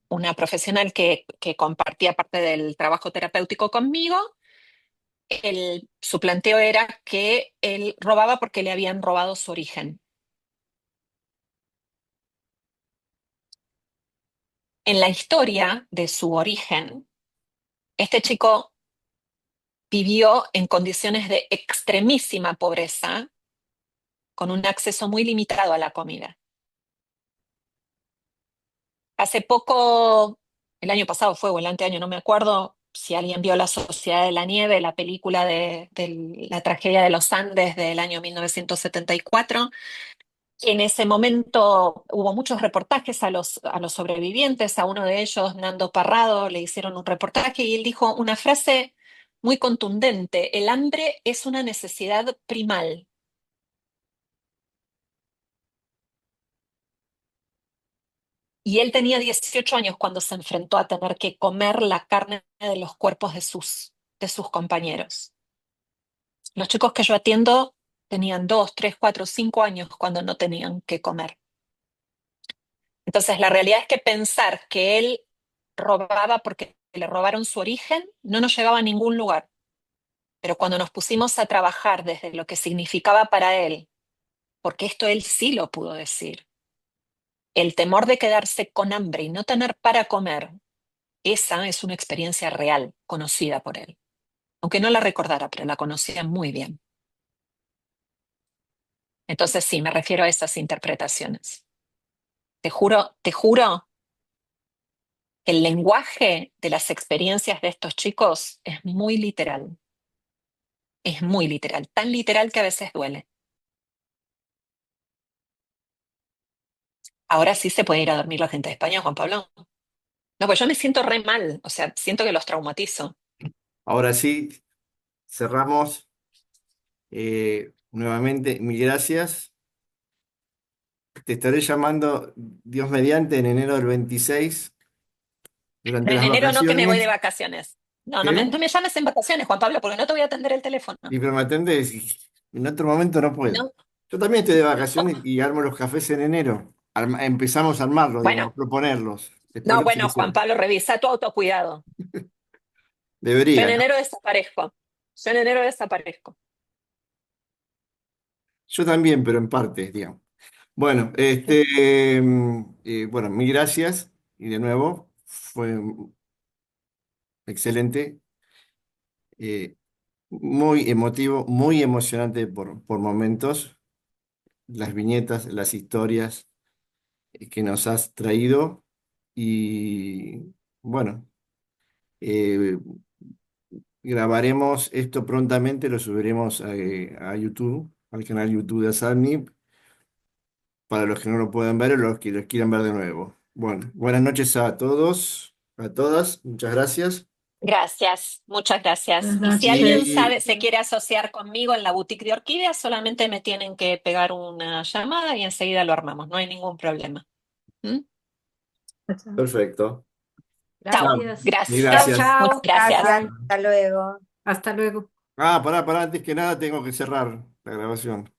una profesional que compartía parte del trabajo terapéutico conmigo, su planteo era que él robaba porque le habían robado su origen. En la historia de su origen, este chico vivió en condiciones de extremísima pobreza, con un acceso muy limitado a la comida. Hace poco, el año pasado fue o el anteaño, no me acuerdo si alguien vio La Sociedad de la Nieve, la película de la tragedia de los Andes del año 1974. En ese momento hubo muchos reportajes a los sobrevivientes. A uno de ellos, Nando Parrado, le hicieron un reportaje y él dijo una frase muy contundente: el hambre es una necesidad primal. Y él tenía 18 años cuando se enfrentó a tener que comer la carne de los cuerpos de sus compañeros. Los chicos que yo atiendo tenían 2, 3, 4, 5 años cuando no tenían que comer. Entonces, la realidad es que pensar que él robaba porque le robaron su origen no nos llevaba a ningún lugar. Pero cuando nos pusimos a trabajar desde lo que significaba para él, porque esto él sí lo pudo decir, el temor de quedarse con hambre y no tener para comer, esa es una experiencia real, conocida por él. Aunque no la recordara, pero la conocía muy bien. Entonces sí, me refiero a esas interpretaciones. Te juro que el lenguaje de las experiencias de estos chicos es muy literal, tan literal que a veces duele. Ahora sí se puede ir a dormir la gente de España, Juan Pablo. No, pues yo me siento re mal, o sea, siento que los traumatizo. Ahora sí, cerramos nuevamente. Mil gracias. Te estaré llamando, Dios mediante, en enero del 26 durante Pero en las enero no, que me voy de vacaciones. vacaciones. No, ¿Qué? no me llames en vacaciones, Juan Pablo, porque no te voy a atender el teléfono. Y pero me atendés, y en otro momento no puedo. No. Yo también estoy de vacaciones y armo los cafés en enero. Empezamos a armarlos, digamos, Bueno, proponerlos. Después no, los bueno, Juan soluciono. Pablo, revisa tu autocuidado. Yo en Debería, ¿no? enero desaparezco. Yo en enero desaparezco. Yo también, pero en parte, digamos. Bueno, bueno, mil gracias y de nuevo fue excelente, muy emotivo, muy emocionante por momentos, las viñetas, las historias que nos has traído y bueno, eh, grabaremos esto prontamente, lo subiremos a YouTube, al canal YouTube de Asadni, para los que no lo puedan ver o los que los quieran ver de nuevo. Bueno, buenas noches a todos, a todas, muchas gracias. Gracias, muchas gracias. Buenas Y si alguien noches. Y sabe, se quiere asociar conmigo en la boutique de orquídeas, solamente me tienen que pegar una llamada y enseguida lo armamos, no hay ningún problema. ¿Mm? Chao, chao. perfecto. Chao, Gracias. Mil Chao, gracias, gracias. muchas chao. gracias. Gracias. Hasta luego. Hasta luego. Pará, antes que nada tengo que cerrar la grabación.